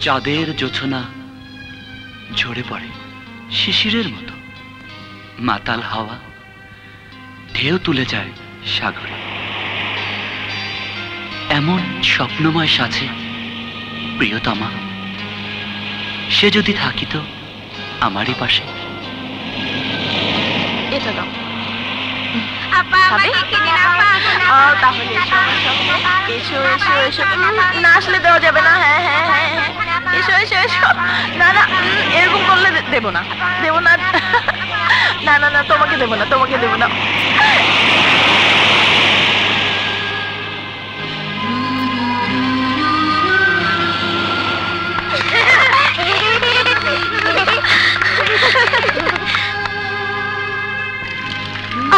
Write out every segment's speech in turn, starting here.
চাঁদের জোছনা ঝরে পড়ে শিশিরের মতো, মাতাল হাওয়া ঢেউ তুলে যায় সাগরে। এমন স্বপ্নময় সাথে প্রিয়তমা, সে যদি থাকিত আমারই পাশে। এটা দাও। তাহলে এসো এসো এসো, না আসলে দেওয়া যাবে না। হ্যাঁ হ্যাঁ হ্যাঁ হ্যাঁ, এসো এসো এসো। না না, এরকম করলে দেবো না, দেবো না। না না না, তোমাকে দেবো না, তোমাকে দেবো না।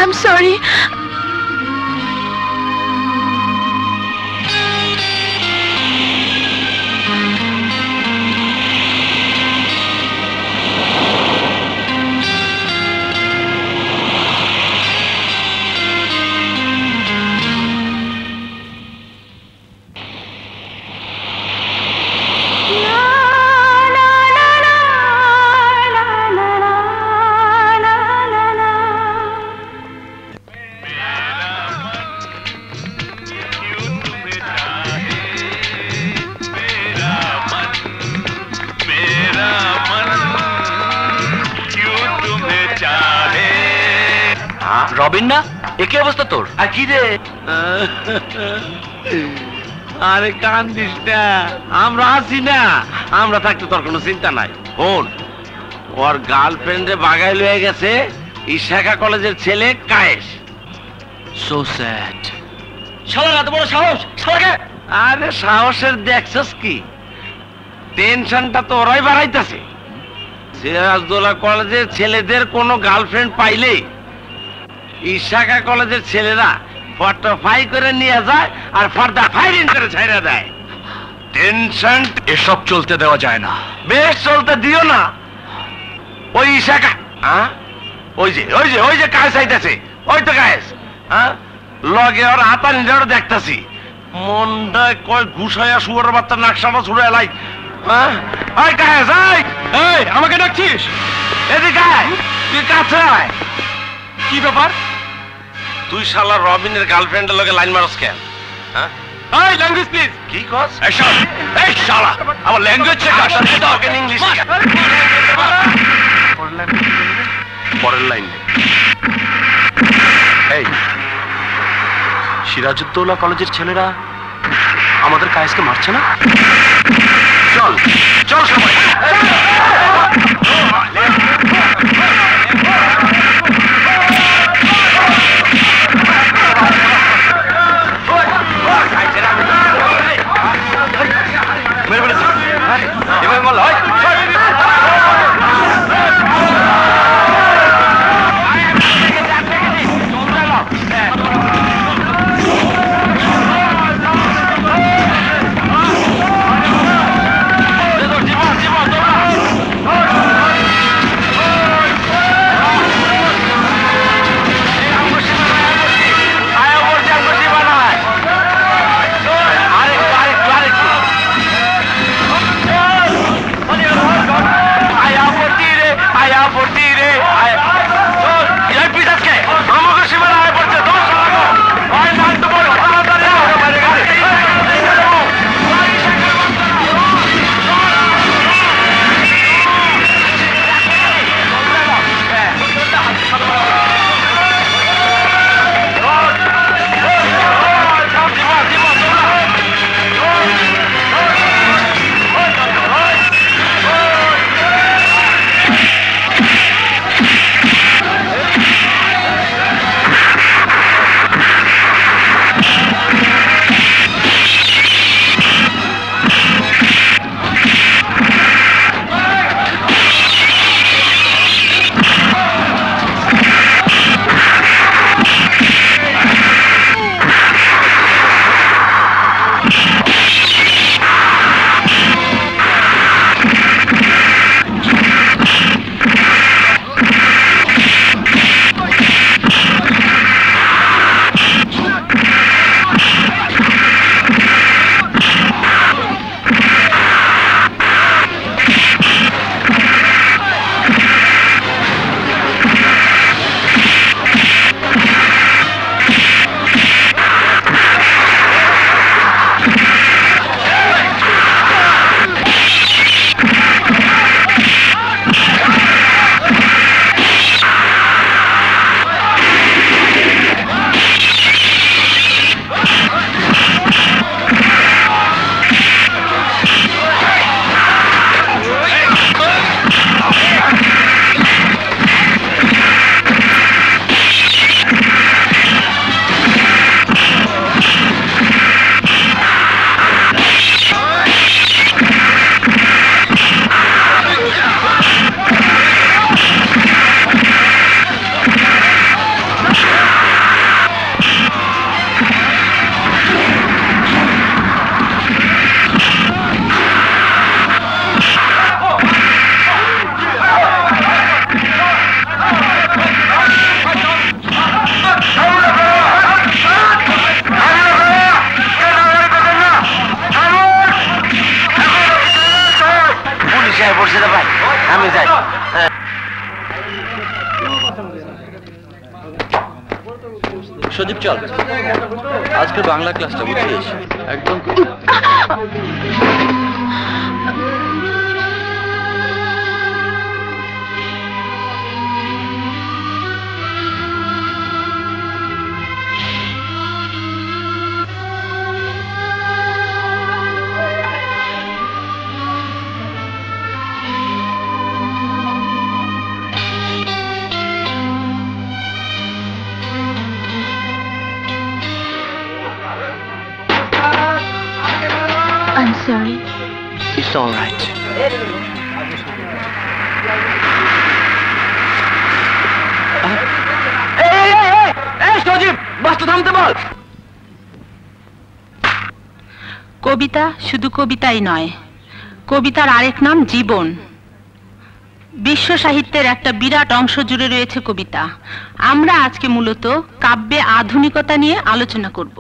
I'm sorry. রবিন না, একই অবস্থা তোর। আর কি রে? আরে কান্দিস না, আমরা আছি না। আমরা থাকতে তোর কোনো চিন্তা নাই। শোন, ওর গার্লফ্রেন্ডে বাগাই লয়ে গেছে ইশাকা কলেজের ছেলে কায়েস। So sad. শালার এত বড় সাহস! শালাকে! আরে সাহসের দেখছস কি? টেনশনটা তো ওরাই বাড়াইতেছে। সিরাজদৌল্লা কলেজের ছেলেদের কোনো গার্লফ্রেন্ড পাইলে ইশাকা কলেজের ছেলেরা ফটো ফাই করে নিয়ে যায় আর ফর্দা ফাইরিং করে ছাইরা দেয়। টেনশন এসব চলতে দেওয়া যায় না। বেশ চলতে দিও না। ওই ইশাকা, ওই যে ওই যে ওই যে কায়েস আইতাছে, ওই তো কায়েস। লগে ওর হাতা নিজেরও দেখতাছি। মনটা কয় ঘুষাইয়া শুয়ার বাচ্চা নাকশাটা ছুড়ে এলাই। ওই কায়েস, এই আমাকে ডাকছিস? এদিকে আয়, তুই কাছে আয়। কি ব্যাপার? তুই শালা রবিনের গার্লফ্রেন্ডের লগে লাইন মারস কেন? এই ল্যাঙ্গুয়েজ প্লিজ। কি কস? এই শালা আমার ল্যাঙ্গুয়েজ শেখা। তোকে ইংলিশ শেখা। পরের লাইন। এই সিরাজউদ্দৌলা কলেজের ছেলেরা আমাদের কায়েসকে মারছে না? চল চল সবাই। এবার বল হয়। চল আজকে বাংলা ক্লাসটা বুঝিস একদম I'm sorry. It's all right. সজীব বাসটা থামতে বল। কবিতা শুধু কবিতাই নয়, কবিতার আরেক নাম জীবন। বিশ্ব সাহিত্যের একটা বিরাট অংশ জুড়ে রয়েছে কবিতা। আমরা আজকে মূলত কাব্যে আধুনিকতা নিয়ে আলোচনা করব।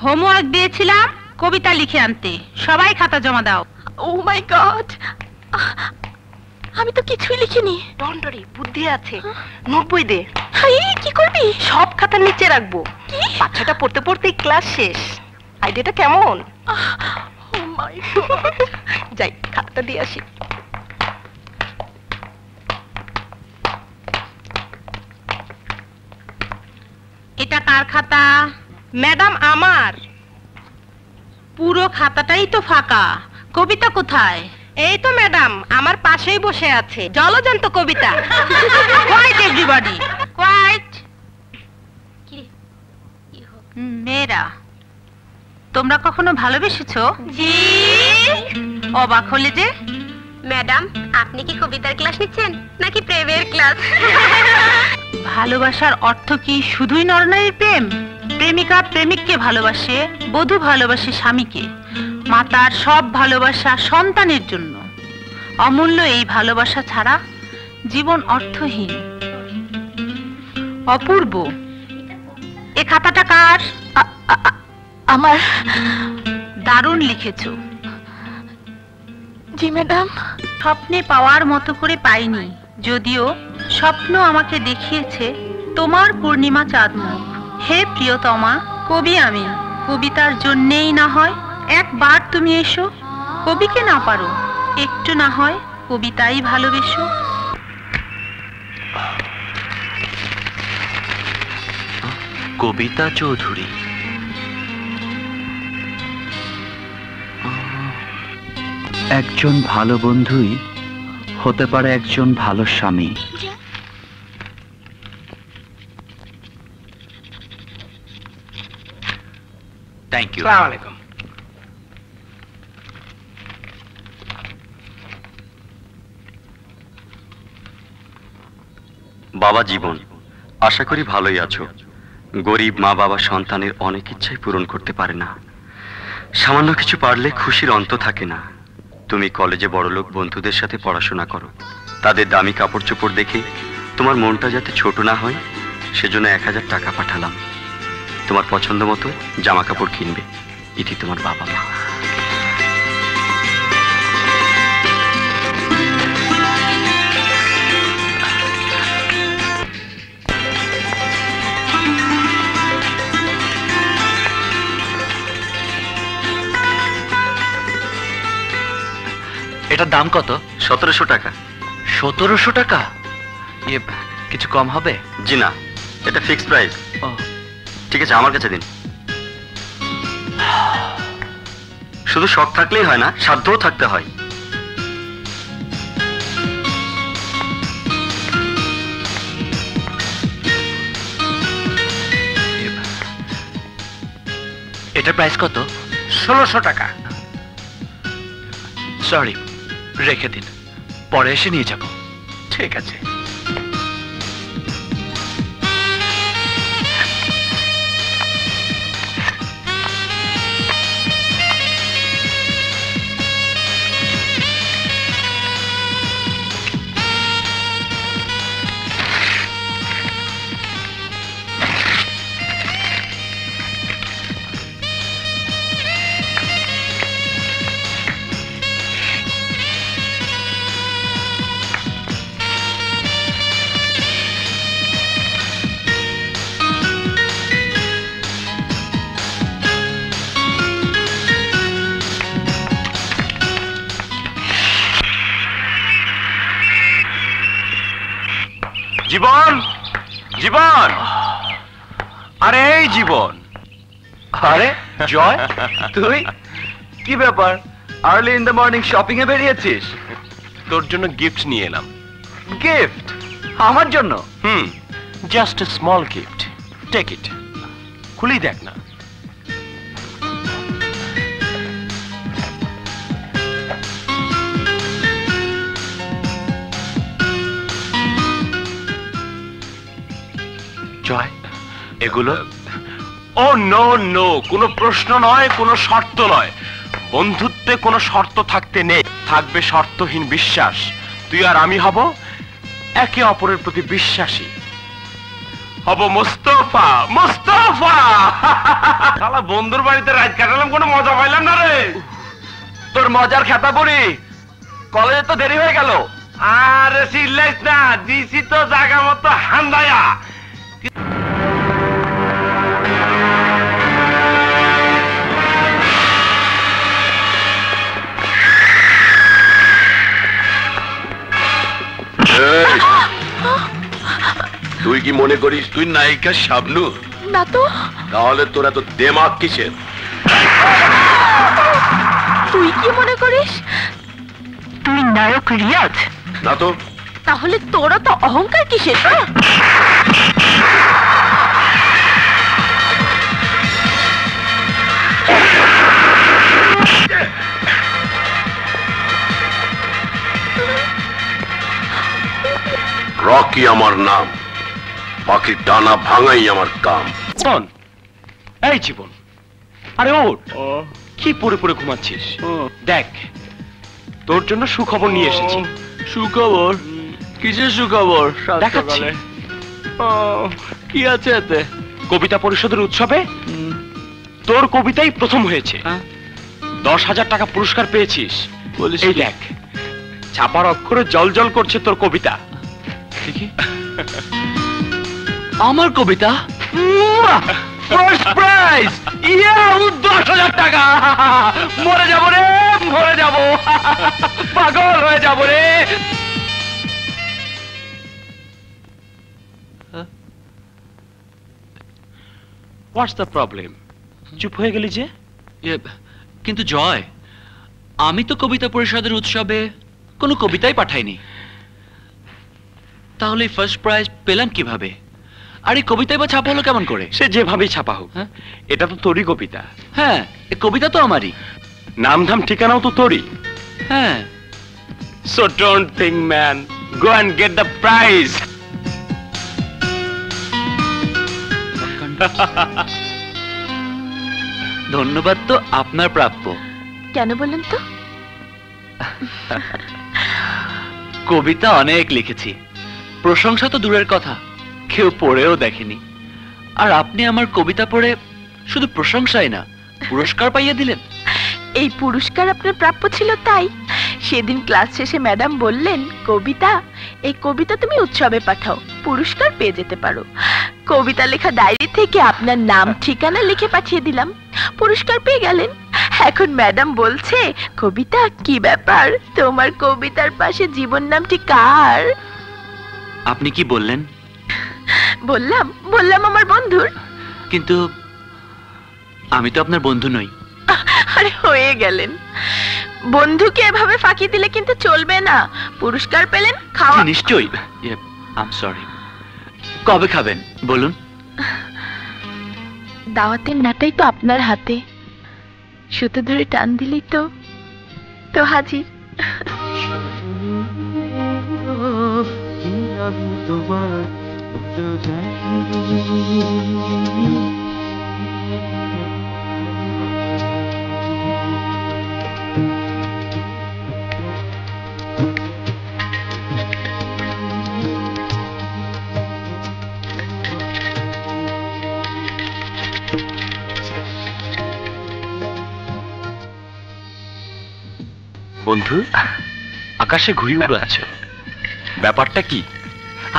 হোমওয়ার্ক দিয়েছিলাম কবিতা লিখে আনতে, সবাই খাতা জমা দাও। ও মাই গড, আমি তো কিছুই লিখিনি। ডন্ডরি বুদ্ধি আছে, নোট বই দে। কি করবি? সব খাতার নিচে রাখবো। বাচ্চাটা পড়তে পড়তেই ক্লাস শেষ। আইডিয়াটা কেমন? ও মাই গড, যাই খাতাটা দিয়ে আসি। এটা কার খাতা? ম্যাডাম আমার। পুরো খাতাটাই তো ফাঁকা, কবিতা কোথায়? এই তো ম্যাডাম আমার পাশেই বসে আছে, জলজান্ত কবিতা। Quiet everybody, quiet. মেয়েরা, তোমরা কখনো ভালোবেসেছো? জি। অবাক হলে যে? ম্যাডাম আপনি কি কবিতার ক্লাস নিচ্ছেন নাকি প্রেমের ক্লাস? ভালোবাসার অর্থ কি শুধুই নরনারীর প্রেম? প্রেমিকা প্রেমিককে ভালোবাসে, বধূ ভালোবাসে স্বামীকে। মাতার সব ভালোবাসা সন্তানের জন্য। অমূল্য এই ভালোবাসা ছাড়া জীবন অর্থহীন। অপূর্ব, এ খাতাটা কার? আমার। দারুণ লিখেছো। জি ম্যাডাম। স্বপ্নে পাওয়ার মতো করে পাইনি, যদিও স্বপ্ন আমাকে দেখিয়েছে তোমার পূর্ণিমা চাঁদ মুখ। হে প্রিয়তমা, কবি আমি, কবিতার জন্যেই না হয় একবার তুমি এসো। কবিকে না পারো, একটু না হয় কবিতাই ভালোবেসো। কবিতা চৌধুরী। একজন ভালো বন্ধুই হতে পারে একজন ভালো স্বামী। Thank you. আসসালামু আলাইকুম। বাবা জীবন, আশা করি ভালোই আছো। গরিব মা বাবা সন্তানের অনেক ইচ্ছাই পূরণ করতে পারে না। সামান্য কিছু পারলে খুশির অন্ত থাকে না। তুমি কলেজে বড়লোক বন্ধুদের সাথে পড়াশোনা করো, তাদের দামি কাপড় চোপড় দেখে তোমার মনটা যাতে ছোট না হয় সেজন্য 1000 টাকা পাঠালাম। তোমার পছন্দ মতো জামা কাপড় কিনবে। এটি তোমার বাবা মা। এটার দাম কত? 1700 টাকা। 1700 টাকা? ইয়ে, কিছু কম হবে? জি না, এটা ফিক্সড প্রাইস। ও, ঠিক আছে, আমার কাছে দিন। শুধু শখ থাকলেই হয় না, সাধ্যও থাকতে হয়। এটার প্রাইস কত? 1600 টাকা। সরি, রেখে দিন, পরে এসে নিয়ে যাব। ঠিক আছে। জীবন, জীবন, আরে এই জীবন। আরে জয়, তুই কি ব্যাপার early in the morning shopping এ বেরিয়েছিস? তোর জন্য গিফট নিয়ে এলাম। গিফট আমার জন্য? Just a small gift, take it. খুলেই দেখ না। জয়, এগুলো ও নো নো, কোনো প্রশ্ন নয়, কোনো শর্ত নয়। বন্ধুত্বে কোনো শর্ত থাকতে নেই, থাকবে শর্তহীন বিশ্বাস। তুই আর আমি হব একে অপরের প্রতি বিশ্বাসী, হব মোস্তফা মোস্তফা। শালা বন্ধুর বাড়িতে রাত কাটালাম, কোনো মজা পাইলাম না রে। তোর মজার খেতা পড়ি, কলেজে তো দেরি হয়ে গেল। আরে সিল্লাইস না, দিছি তো জায়গা মতো হান্দায়া। তুই কি মনে করিস তুই নায়িকা শাবনূর? না তো। তাহলে তোর এত দেমাগ কিসের? তুই কি মনে করিস তুই নায়ক রিয়াজ? না তো। তাহলে তোরা তো অহংকার কিসের? রকি আমার নাম, পাখির ডানা ভাঙাই আমার কাম। এই জীবন, আরে ওঠ, কি পড়ে পড়ে ঘুমাচ্ছিস? দেখ, তোর জন্য সুখবর নিয়ে এসেছি। সুখবর? কিসের সুখবর? দেখাচ্ছি। কি আছে এতে? কবিতা পরিষদের উৎসবে তোর কবিতাই প্রথম হয়েছে। 10,000 টাকা পুরস্কার পেয়েছিস। এই দেখ, ছাপার অক্ষরে জল জল করছে তোর কবিতা। আমার কবিতা? First prize! ইয়া, 10,000 টাকা! মরে যাব রে, মরে যাব, পাগল হয়ে যাব রে। What's the problem? চুপ হয়ে গেলি যে? কিন্তু জয়, আমি তো কবিতা পরিষদের উৎসবে কোনো কবিতাই পাঠাইনি, তাহলে ফার্স্ট প্রাইজ পেলাম কিভাবে? আর এই কবিতাই বা ছাপা হলো কেমন করে? সে যেভাবেই ছাপা হোক, এটা তো তোরই কবিতা। হ্যাঁ, এই কবিতা তো আমারই, নাম ধাম ঠিকানাও তো তোরই। হ্যাঁ। So don't think, man. Go and get the prize. ধন্যবাদ তো আপনার প্রাপ্য। কেন বলেন তো? কবিতা অনেক লিখেছি, প্রশংসা তো দূরের কথা, কেউ পড়েও দেখেনি। আর আপনি আমার কবিতা পড়ে শুধু প্রশংসাই না, পুরস্কার পাইয়ে দিলেন। এই পুরস্কার আপনার প্রাপ্য ছিল, তাই সেদিন ক্লাস শেষে ম্যাডাম বললেন, কবিতা, এই কবিতা তুমি উৎসবে পাঠাও, পুরস্কার পেয়ে যেতে পারো। কবিতা লেখা ডায়েরি থেকে আপনার নাম ঠিকানা লিখে পাঠিয়ে দিলাম, পুরস্কার পেয়ে গেলেন। এখন ম্যাডাম বলছে, কবিতা কি ব্যাপার, তোমার কবিতার পাশে জীবন নামটি কার? আপনি কি বললেন? বললাম আমার বন্ধুর। কিন্তু আমি তো আপনার বন্ধু নই। আরে হয়ে গেলেন, বন্ধুকে এভাবে ফাঁকি দিলে কিন্তু চলবে না। পুরস্কার পেলেন, খাওয়া। নিশ্চয়ই। I am sorry. কবে খাবেন বলুন? দাওয়াতের নাটাই তো আপনার হাতে, সুতো ধরে টান দিলেই তো হাজির। বন্ধু, আকাশে ঘুড়ি উড়াচ্ছ, ব্যাপারটা কি?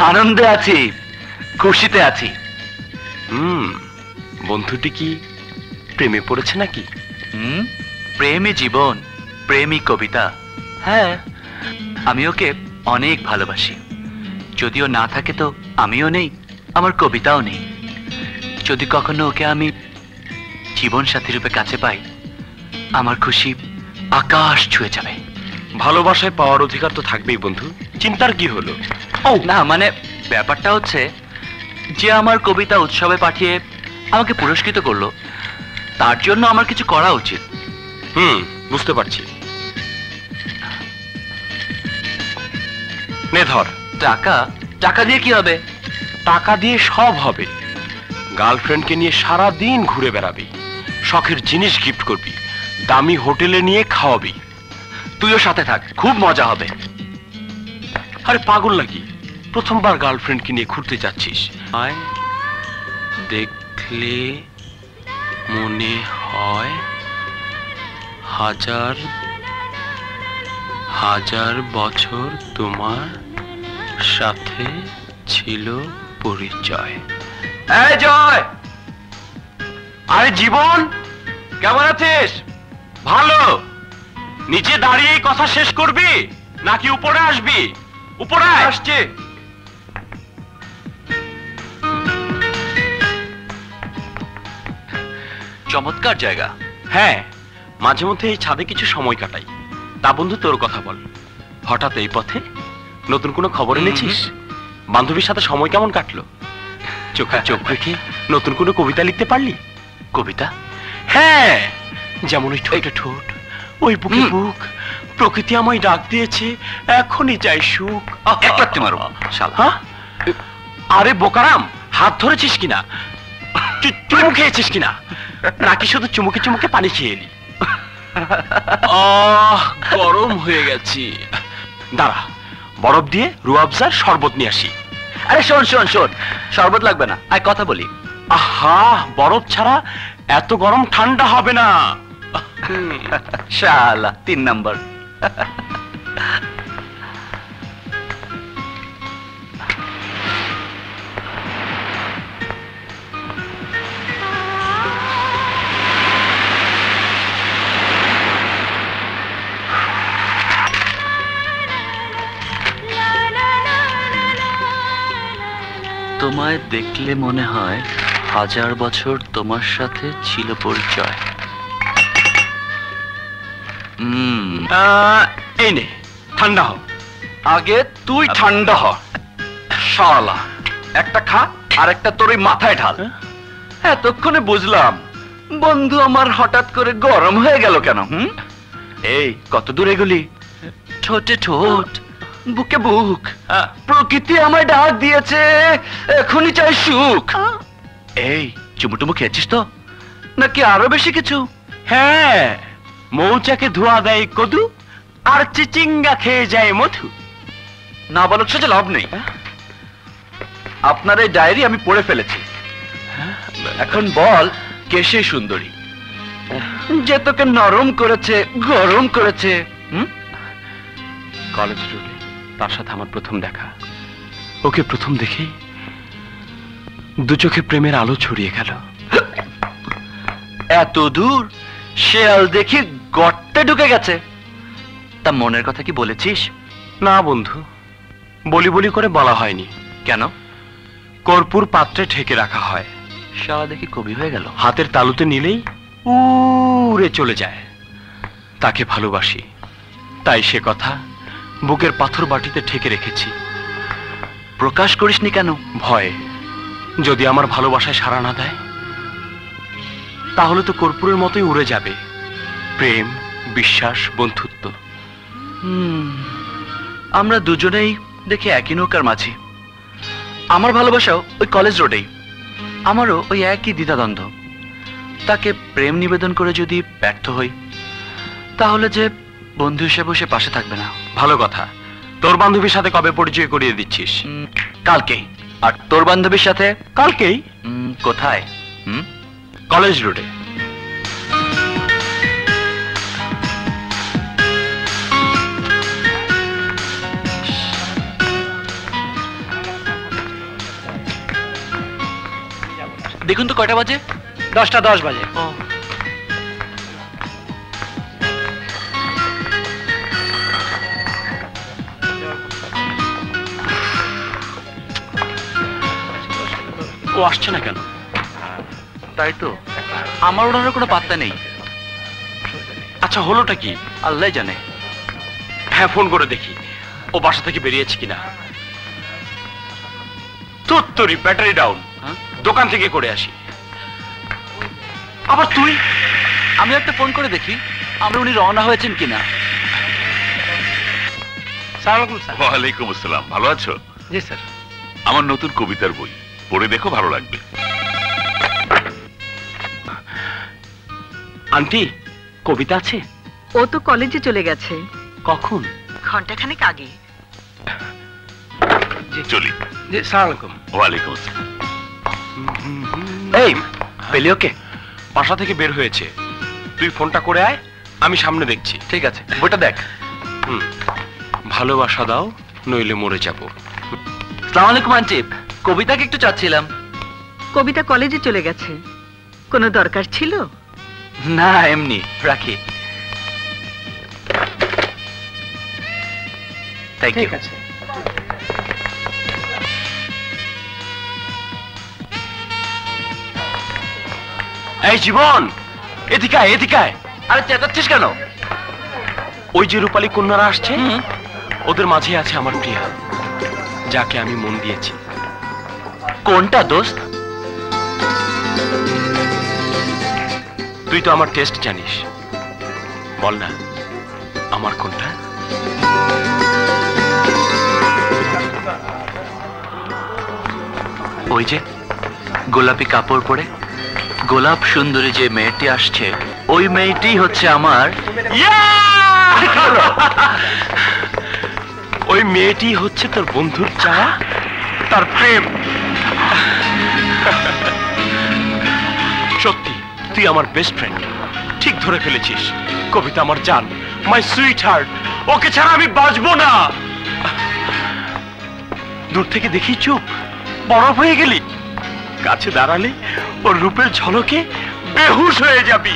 আনন্দে আছি, খুশিতে আছি। বন্ধুটি কি প্রেমে পড়েছে নাকি? প্রেমই জীবন, প্রেমই কবিতা। হ্যাঁ, আমি ওকে অনেক ভালোবাসি। যদিও না থাকে তো আমিও নেই, আমার কবিতাও নেই। যদি কখনো ওকে আমি জীবন সাথী রূপে কাছে পাই, আমার খুশি আকাশ ছুঁয়ে যাবে। ভালোবাসায় পাওয়ার অধিকার তো থাকবেই বন্ধু, চিন্তার কি হলো? ও না, মানে ব্যাপারটা হচ্ছে যে আমার কবিতা উৎসবে পাঠিয়ে আমাকে পুরস্কৃত করলো, তার জন্য আমার কিছু করা উচিত। বুঝতে পারছি। নে ধর। টাকা? টাকা দিয়ে কি হবে? টাকা দিয়ে সব হবে। গার্লফ্রেন্ডকে নিয়ে সারা দিন ঘুরে বেড়াবি, শখের জিনিস গিফট করবি, দামি হোটেলে নিয়ে খাওয়াবি। তুইও সাথে থাক, খুব মজা হবে। আরে পাগল নাকি? প্রথমবার গার্লফ্রেন্ডকে নিয়ে ঘুরতে যাচ্ছিস। আয়, দেখলে মনে হয় হাজার হাজার বছর তোমার সাথে ছিল পরিচয়। এই জয়! আরে জীবন, কেমন আছিস? ভালো। নিচে দাঁড়িয়ে কথা শেষ করবি নাকি উপরে আসবি? উপরে আসছে। চমৎকার জায়গা। হ্যাঁ, মাঝে মধ্যে এই ছাদে কিছু সময় কাটাই। তা বন্ধু, তোর কথা বল, হঠাৎ এই পথে নতুন কোনো খবর এনেছিস? বান্ধবীর সাথে সময় কেমন কাটলো? চোখে চোখ রেখে নতুন কোনো কবিতা লিখতে পারলি? কবিতা? হ্যাঁ, যেমন ওই ঠোঁটে ঠোঁট, ওই বুকে বুক, প্রকৃতি আমায় ডাক দিয়েছে, এখনই চাই সুখ। এক লাথি মারো শালা। হ্যাঁ? আরে বোকারাম, হাত ধরেছিস কিনা? চুমু খেয়েছিস কিনা? নাকি শুধু চুমুকে চুমুকে পানি খেয়ে এলি? গরম হয়ে গেছি। দাঁড়া, বরফ দিয়ে রুয়াবজার শরবত নিয়ে আসি। আরে শোন শোন শোন, শরবত লাগবে না, আয় কথা বলি। আহা, বরফ ছাড়া এত গরম ঠান্ডা হবে না। শালা 3 নাম্বার। তোমায় দেখলে মনে হয় হাজার বছর তোমার সাথে ছিল পরিচয়। এই নে, ঠান্ডা হ। আগে তুই ঠান্ডা হ শালা। একটা খা আর একটা তোর ওই মাথায় ঢাল। এতক্ষণে বুঝলাম বন্ধু আমার হঠাৎ করে গরম হয়ে গেল কেন। এই কত দূর এগুলি? ঠোঁটে ঠোঁট, বুকে বুক, প্রকৃতি আমায় ডাক দিয়েছে, এখনই চাই সুখ। এই চুমুটুমু খেয়েছিস তো নাকি আরো বেশি কিছু? হ্যাঁ, মৌচাকে ধোয়া দেয় কদু, আর চিচিঙ্গা খেয়ে যায় মধু। না বলার সাথে লাভ নেই। আপনার এই ডায়েরি আমি পড়ে ফেলেছি। এখন বল, কে সেই সুন্দরী যে তোকে নরম করেছে, গরম করেছে? কলেজ রোডে তার সাথে আমার প্রথম দেখা। ওকে প্রথম দেখেই দু চোখে প্রেমের আলো ছড়িয়ে গেল। এত দূর শেয়াল দেখি গর্তে ঢুকে গেছে। তা মনের কথা কি বলেছিস? না বন্ধু, বলি বলি করে বলা হয়নি। কেন? কর্পূর পাত্রে ঢেকে রাখা হয়, শালা দেখি কবি হয়ে গেল। হাতের তালুতে নিলেই উড়ে চলে যায়। তাকে ভালোবাসি, তাই সে কথা বুকের পাথর বাটিতে ঠেকে রেখেছি। প্রকাশ করিসনি কেন? ভয়ে, যদি আমার ভালোবাসায় সাড়া না দেয় তাহলে তো কর্পূরের মতোই উড়ে যাবে প্রেম, বিশ্বাস, বন্ধুত্ব। আমরা দুজনেই দেখি একই নৌকার মাঝি। আমার ভালোবাসাও ওই কলেজ রোডেই, আমারও ওই একই দ্বিধাদ্বন্দ্ব। তাকে প্রেম নিবেদন করে যদি ব্যর্থ হই, তাহলে যে বন্ধু হিসেবে সে পাশে থাকবে না। ভালো কথা। তোর বান্ধবীর সাথে কবে পরিচয় করিয়ে দিচ্ছিস? কালকেই। আর তোর বান্ধবীর সাথে? কালকেই। কোথায়? কলেজ রোডে। দেখুন তো কয়টা বাজে? 10:10 বাজে। ও আসছে না কেন? তাই তো, আমার ওনার কোনো পাত্তা নেই। আচ্ছা হলোটা কি? আল্লাহ জানে। হ্যাঁ ফোন করে দেখি ও বাসা থেকে বেরিয়েছে কিনা। তোর ব্যাটারি ডাউন, দোকান থেকে করে আসি। আবার তুই? আমি একটা ফোন করে দেখি আমরা উনি রওনা হয়েছেন কিনা। ওয়ালাইকুম আসসালাম, ভালো আছো? জি স্যার। আমার নতুন কবিতার বই পড়ে দেখো, ভালো লাগবে। আন্টি কবিতা আছে? ও তো কলেজে চলে গেছে। কখন? ঘন্টাখানেক আগে। চলি। জি সালাম আলাইকুম। ওয়ালাইকুম আসসালাম। এই পেলি ওকে? বাসা থেকে বের হয়েছে, তুই ফোনটা করে আয়, আমি সামনে দেখছি। ঠিক আছে, বইটা দেখ। ভালোবাসা দাও নইলে মরে যাব। আসসালামু আলাইকুম আন্টি, কবিতাকে একটু চাচ্ছিলাম। কবিতা কলেজে চলে গেছে, কোনো দরকার ছিল? না এমনি, রাখি। Thank you. এই জীবন, এদিকে আয়, এদিকে আয়। আরে চেঁচাচ্ছিস কেন? ওই যে রূপালী কন্যারা আসছে, ওদের মাঝে আছে আমার প্রিয়া, যাকে আমি মন দিয়েছি। কোনটা দোস্ত? তুই তো আমার টেস্ট জানিস, বল না আমার কোনটা? ওই যে গোলাপি কাপড় পরে গোলাপ সুন্দরী যে মেয়েটি আসছে, ওই মেয়েটি হচ্ছে আমার। ওই মেয়েটি হচ্ছে তোর বন্ধুর চাওয়া, তার প্রেম। সত্যি তুই আমার বেস্ট ফ্রেন্ড, ঠিক ধরে ফেলেছিস। কবিতা আমার জান, মাই সুইট হার্ট, ওকে ছাড়া আমি বাঁচবো না। দূর থেকে দেখি চুপ, বরফ হয়ে গেলি। কাছে দাঁড়ালে ওর রূপের ঝলকে বেহুশ হয়ে যাবি।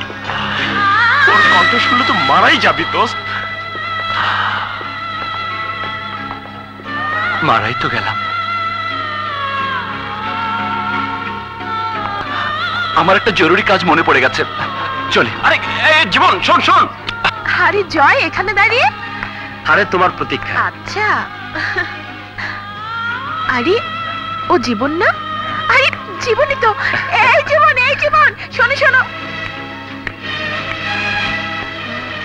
ওর কণ্ঠ শুনলে তো মারাই যাবি দোস্ত। মারাই তো গেলাম। আমার একটা জরুরি কাজ মনে পড়ে গেছে, চলে। আরে জীবন শোন শোন। আরে জয় এখানে দাঁড়িয়ে? আরে তোমার প্রতীক্ষা। আচ্ছা। আরে ও জীবন না? আরে জীবনই তো। এই জীবন, এই জীবন, শোনো শোনো।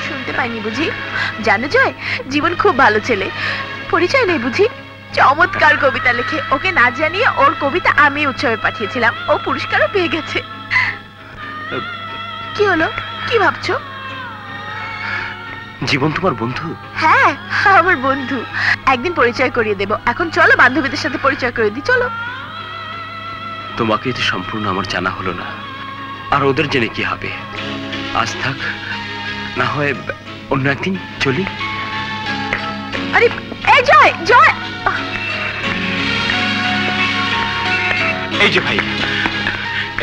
শুনতে পাইনি বুঝি? জানো জয়, জীবন খুব ভালো ছেলে, পরিচয় নেই বুঝি? চমৎকার কবিতা লেখে। ওকে না জানিয়ে ওর কবিতা আমি উৎসবে পাঠিয়েছিলাম, ও পুরস্কারও পেয়ে গেছে। কি হলো, কি ভাবছো? জীবন তোমার বন্ধু? হ্যাঁ আমার বন্ধু, একদিন পরিচয় করিয়ে দেব। এখন চলো বান্ধবীদের সাথে পরিচয় করে দিই, চলো। তোমাকে তো সম্পূর্ণ আমার জানা হলো না, আর ওদের জেনে কি হবে? আজ থাক, না হয় অন্য একদিন চলি। আরে এই জয়, জয়। এই যে ভাই,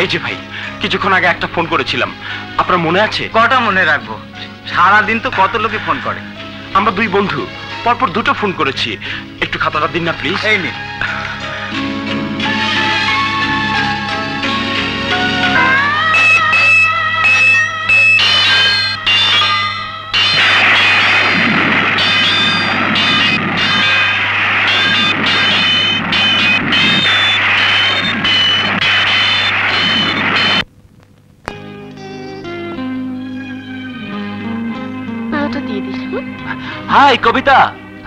এই যে ভাই, কিছুক্ষণ আগে একটা ফোন করেছিলাম, আপনার মনে আছে? কটা মনে রাখবো, সারাদিন তো কত লোকে ফোন করে। আমরা দুই বন্ধু পরপর দুটো ফোন করেছি, একটু খাতাটা দিন না প্লিজ। এই নিন। ওটা দিয়ে দিস। High Kabita,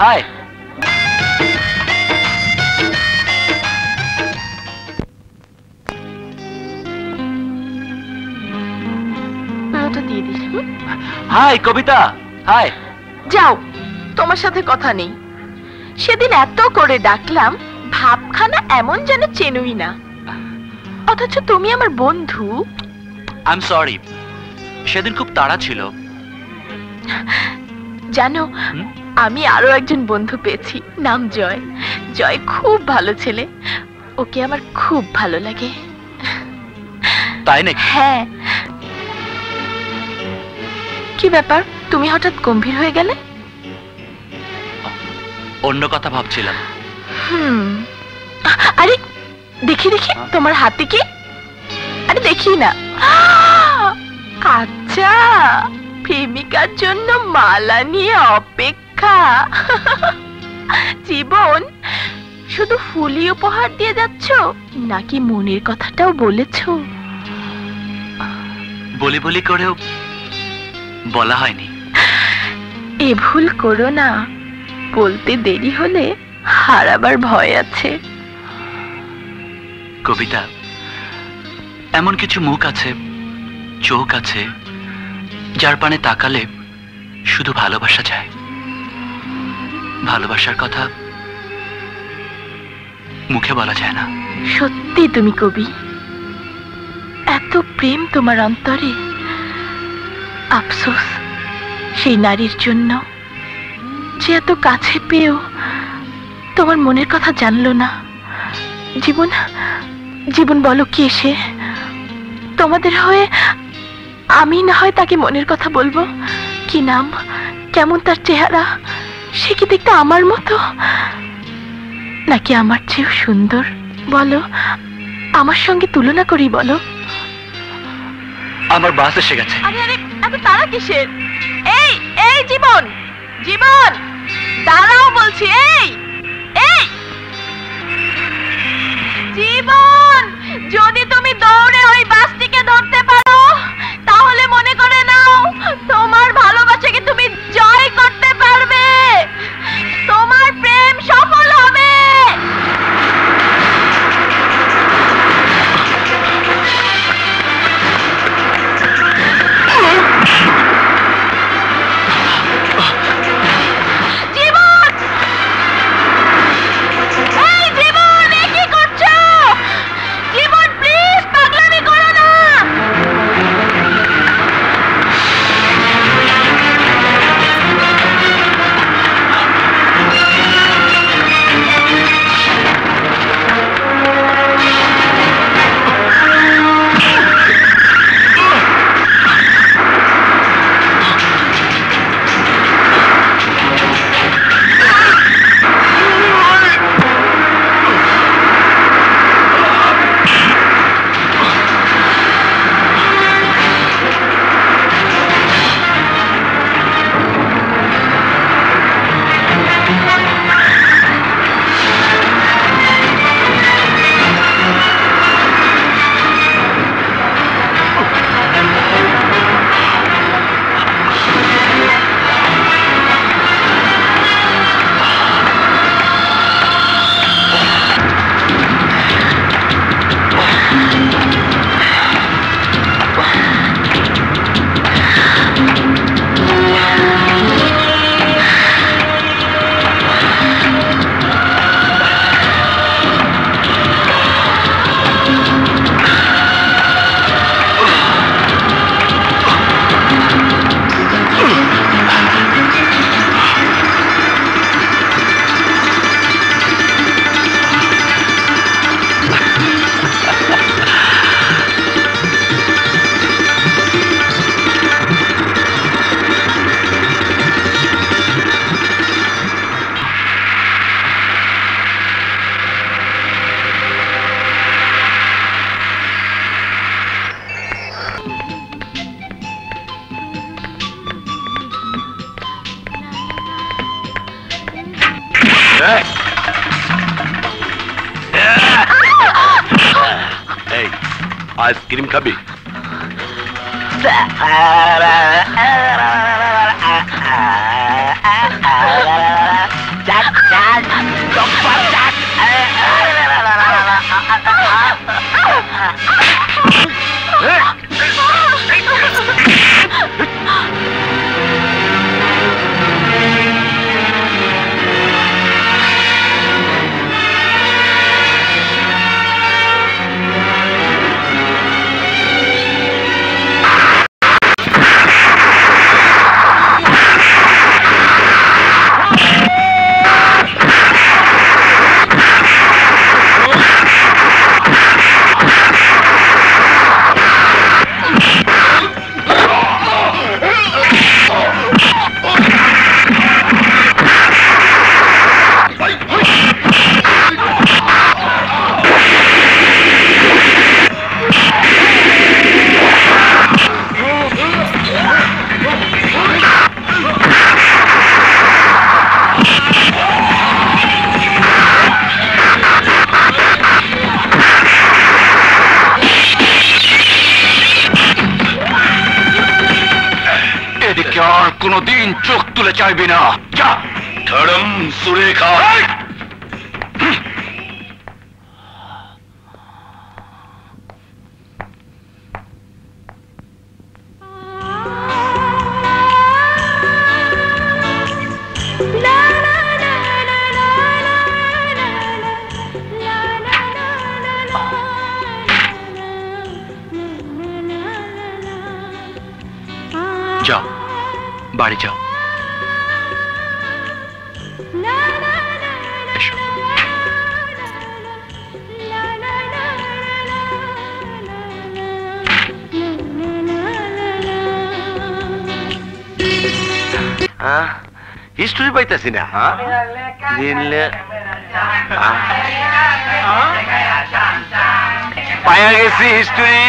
high. ওটা দিয়ে দিস। High Kabita, high. যাও, তোমার সাথে কথা নেই। সেদিন এত করে ডাকলাম, ভাবখানা এমন যেন চেনুই না, অথচ তুমি আমার বন্ধু। আই এম সরি, সেদিন খুব তাড়া ছিল। জানো, আমি আরো একজন বন্ধু পেয়েছি, নাম জয়। জয় খুব ভালো ছেলে, ওকে আমার খুব ভালো লাগে। তাই নাকি? হ্যাঁ। কি ব্যাপার, তুমি হঠাৎ গম্ভীর হয়ে গেলে? অন্য কথা ভাবছিলাম। আরে দেখি দেখি তোমার হাতে কি? আরে দেখি না। আচ্ছা, প্রেমিকার জন্য মালা নিয়ে অপেক্ষা। জীবন, শুধু ফুলই উপহার দিয়ে যাচ্ছ নাকি মনের কথাটাও বলেছো? বলি বলি করেও বলা হয়নি। এ ভুল করো না, বলতে দেরি হলে হারাবার ভয় আছে। কবিতা, এমন কিছু মুখ আছে, চোখ আছে, যার পানে তাকালে শুধু ভালোবাসা যায়। ভালোবাসার কথা মুখে বলা যায় না। সত্যি তুমি কবি, এত প্রেম তোমার অন্তরে। আফসোস সেই নারীর জন্য যে এত কাছে পেয়েও তোমার মনের কথা জানলো না। জীবন, জীবন বলো কি সে? তোমাদের হয়ে আমি না হয় তাকে মনের কথা বলবো। কি নাম, কেমন তার চেহারা? সে কি দেখতে আমার মতো নাকি আমার চেয়েও সুন্দর? বলো, আমার সঙ্গে তুলনা করি বলো। আমার বাস এসে গেছে। আরে আরে, এত তারা কিসের? এই এই জীবন, জীবন দাঁড়াও বলছি। এই এই জীবন, যদি তুমি দৌড়ে ওই বাসটিকে ধরতে পারো তাহলে মনে করে নাও তোমার ভালোবাসাকে তুমি জয় করতে পারবে, তোমার প্রেম সফল হবে। জীবন, এই জীবন, এ কি করছো? জীবন প্লিজ, পাগলামি করো না। এই আইসক্রিম খাবি? এদিকে আর কোনোদিন চোখ তুলে চাইবি না। যা ধরম সুরেখা। যাও, বাড়ি যাও। এসো। হিস্টোরি পাইতেছি না। পাইয়া গেছি হিস্টোরি।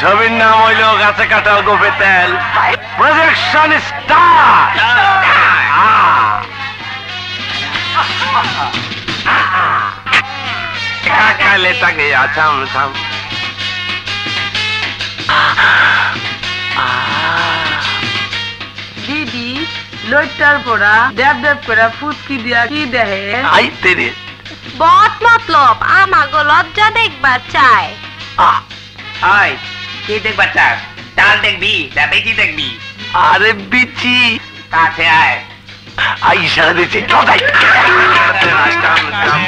ছবির নাম হইল গাছে কাটাল গোপে তেল। Projection start. কাকালে তাকে আছাম থাম। দিদি লইটার পড়া দেব দেব করে ফুটকি দিয়া কি দেহে আইতে রে। বট মতলব আমাগো লজ্জা দেখবা চায়। আয় কি দেখবা চাস? চাল দেখবি না বেশি দেখবি? আরে বিচি কাছে আয়। ইশারা দিচ্ছে। मेरा लेखा काले जतेरा चम चम।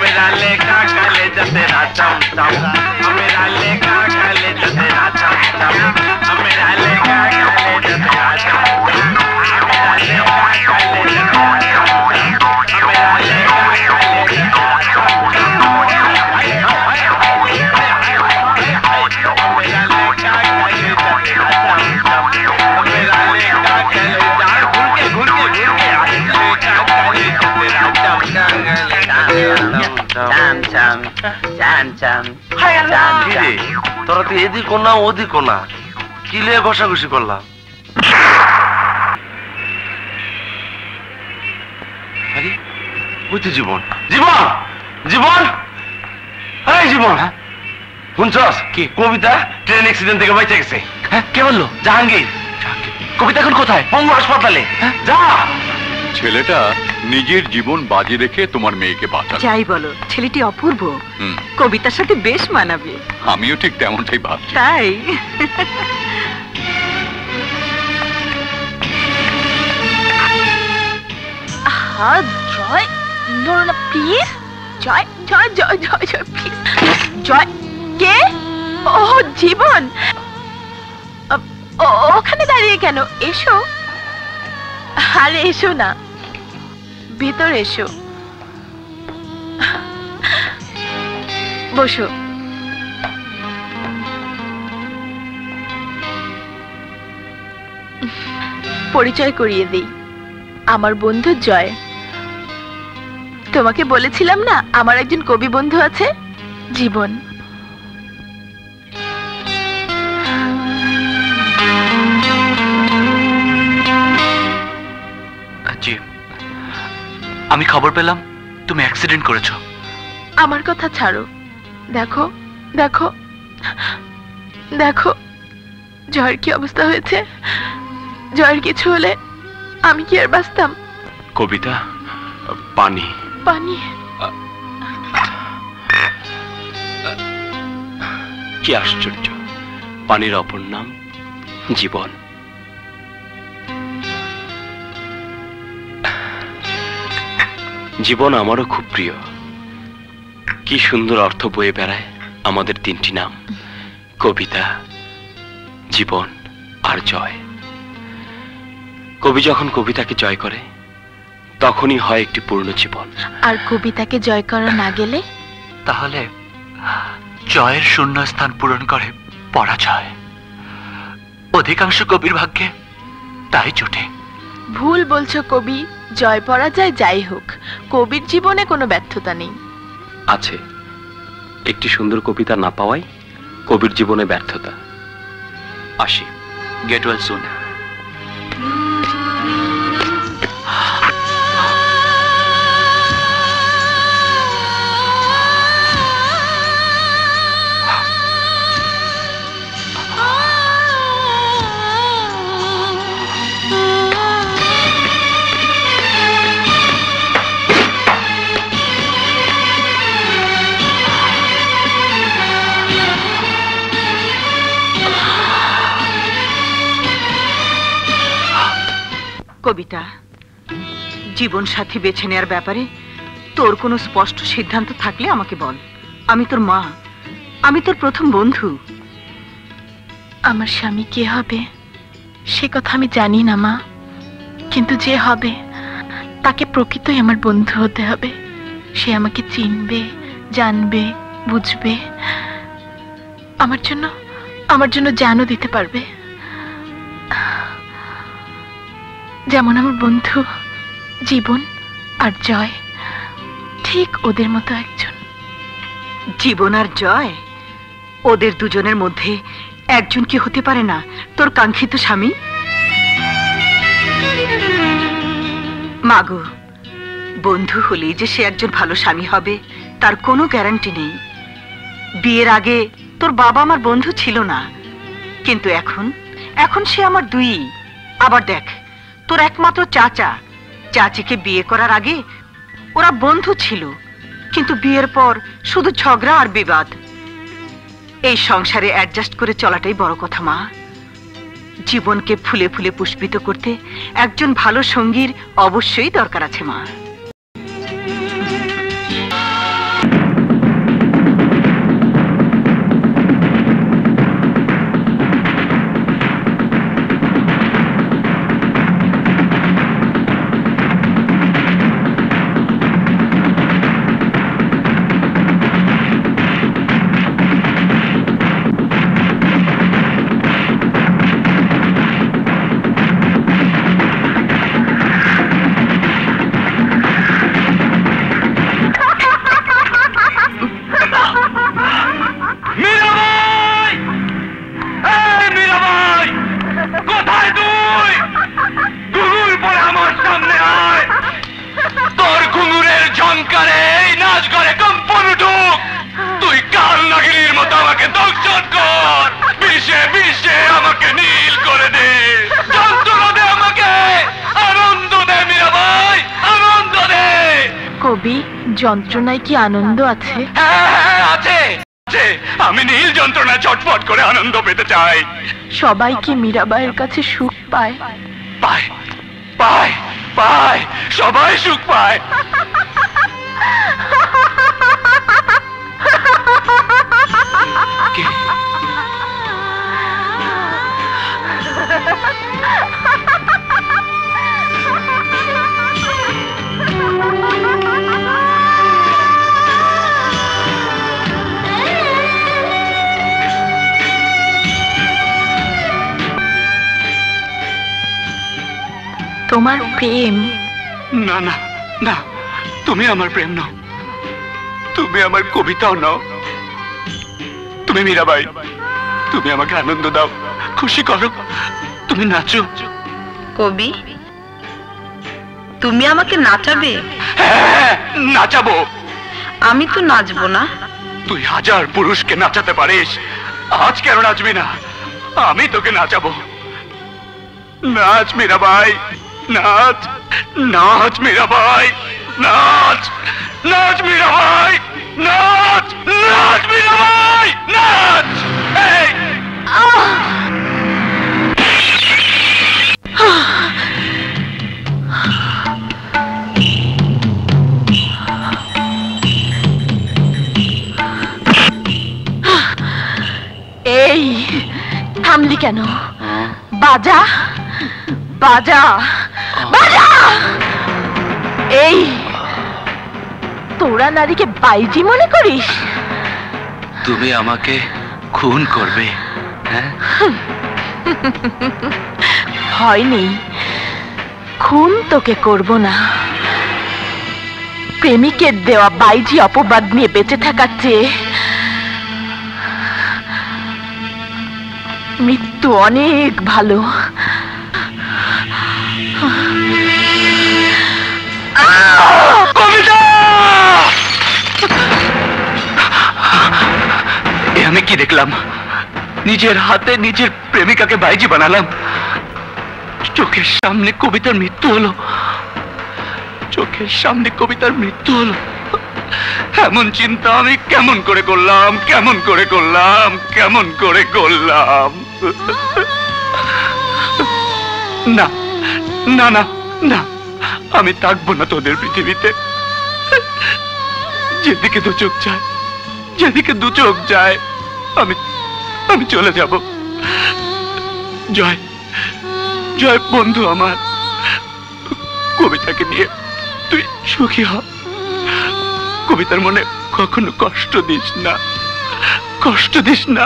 मेरा लेखा काले जतेरा चम चम। मेरा लेखा काले जतेरा चम चम। मेरा लेखा काले जतेरा चम चम। मेरा लेखा काले जतेरा चम चम। मेरा लेखा काले जतेरा चम चम। मेरा लेखा काले घूर के लेखा काले जतेरा चम चम। তোরা তো এদিক না ওদিক না, কিলে ঘষাঘষি করলাম। আরে ওই তো জীবন। জীবন জীবন এই জীবন, শুনছস কি? কবিতা ট্রেন অ্যাক্সিডেন্ট থেকে বেঁচে গেছে। হ্যাঁ, কে বললো? জাহাঙ্গীর। কবিতা এখন কোথায়? পঙ্গু হাসপাতালে। যা। ছেলেটা নিজের জীবন বাজি রেখে তোমার মেয়েকে বাঁচালো। যাই বলো, ছেলেটি অপূর্ব, হুম, কবিতার সাথে বেশ মানাবে। আমিও ঠিক তেমনটাই ভাবছি। তাই জয় না please, Joy Joy Joy Joy Joy please. জয় কে? ও জীবন। ওখানে দাঁড়িয়ে কেন? এসো। আরে এসো না, ভেতরে এসো, বসো। পরিচয় করিয়ে দেই, আমার বন্ধু জয়। তোমাকে বলেছিলাম না আমার একজন কবি বন্ধু আছে, জীবন। জি, আমি খবর পেলাম তুমি অ্যাক্সিডেন্ট করেছো। আমার কথা ছাড়ো, দেখো দেখো দেখো জয়ের কি অবস্থা হয়েছে। জয়ের কিছু হলে আমি কি আর বাঁচতাম? কবিতা, পানি। পানি? কি আশ্চর্য, পানির অপর নাম জীবন। জীবন আমারও খুব প্রিয়। কি সুন্দর অর্থ বয়ে বেড়ায় আমাদের তিনটি নাম, কবিতা, জীবন আর জয়। কবি যখন কবিতাকে জয় করে তখনই হয় একটি পূর্ণ জীবন। আর কবিতাকে জয় করা না গেলে? তাহলে জয়ের শূন্যস্থান পূরণ করে পরাজয়। অধিকাংশ কবির ভাগ্যে তাই জোটে। ভুল বলছো কবি, জয় পরাজয় যাই হোক, কবির জীবনে কোনো ব্যর্থতা নেই। আছে, একটি সুন্দর কবিতা না পাওয়াই কবির জীবনে ব্যর্থতা। আসি, গেট ওয়েল সুন। কবিতা, জীবন সাথী বেছে নেওয়ার ব্যাপারে তোর কোনো স্পষ্ট সিদ্ধান্ত থাকলে আমাকে বল। আমি তোর মা, আমি তোর প্রথম বন্ধু। আমার স্বামী কে হবে সে কথা আমি জানি না মা, কিন্তু যে হবে তাকে প্রকৃতই আমার বন্ধু হতে হবে। সে আমাকে চিনবে, জানবে, বুঝবে, আমার জন্য জানও দিতে পারবে। যেমন আমার বন্ধু জীবন আর জয়, ঠিক ওদের মতো একজন। জীবন আর জয়, ওদের দুজনের মধ্যে একজন কি হতে পারে না তোর কাঙ্ক্ষিত স্বামী? মাগো, বন্ধু হলেই যে সে একজন ভালো স্বামী হবে তার কোনো গ্যারান্টি নেই। বিয়ের আগে তোর বাবা আমার বন্ধু ছিল না, কিন্তু এখন সে আমার দুই। আবার দেখ, তোর একমাত্র চাচিকে বিয়ে করার আগে ওরা বন্ধু ছিল, কিন্তু বিয়ের পর শুধু ঝগড়া আর বিবাদ। এই সংসারে অ্যাডজাস্ট করে চলাটাই বড় কথা মা। জীবনকে ফুলে ফুলে পুষ্পিত করতে একজন ভালো সঙ্গীর অবশ্যই দরকার আছে মা। কবি, যন্ত্রণায় কি আনন্দ আছে? আছে, আমি নীল যন্ত্রণা চটপট করে আনন্দ পেতে চাই। সবাই কি মীরাবাইয়ের কাছে সুখ পায়? পায় পায় পায়, সবাই সুখ পায়। তোমার প্রেম? না না না, তুমি আমার প্রেম নাও, তুমি আমার কবিতাও নাও। তুমি মীরাবাই, তুমি আমাকে আনন্দ দাও, খুশি করো, তুমি নাচো। কবি, তুমি আমাকে নাচাবে? হ্যাঁ, নাচাবো। আমি তো নাচবো না। তুই 1000 পুরুষকে নাচাতে পারিস, আজ কেন নাচবি না? আমি তোকে নাচাবো। নাচ মীরাবাই, নাচ নাচ মীরাবাই, নাচ নাচ মীরাবাই, নাচ নাচ মীরাবাই, নাচ। এই থামলি কেন? বাজা বাজা বাজা। এই তোরা নারীকে বাইজি মনে করিস? তুমি আমাকে খুন করবে? হ্যাঁ, ভয় নেই, খুন তোকে করব না। প্রেমিকের দেওয়া বাইজি অপবাদ নিয়ে বেঁচে থাকার চেয়ে মৃত্যু অনেক ভালো। আমি কি দেখলাম? নিজের হাতে নিজের প্রেমিকাকে বাইজি বানালাম। চোখের সামনে কবিতার মৃত্যু হলো, চোখের সামনে কবিতার মৃত্যু হলো। এমন চিন্তা আমি কেমন করে করলাম, কেমন করে করলাম, কেমন করে করলাম? না না না না, আমি থাকবো না তোদের পৃথিবীতে। যেদিকে দু চোখ যায়, যেদিকে দু চোখ যায়, আমি আমি চলে যাব। জয়, জয় বন্ধু আমার, কবিতাকে নিয়ে তুই সুখী হ। কবিতার মনে কখনো কষ্ট দিস না, কষ্ট দিস না।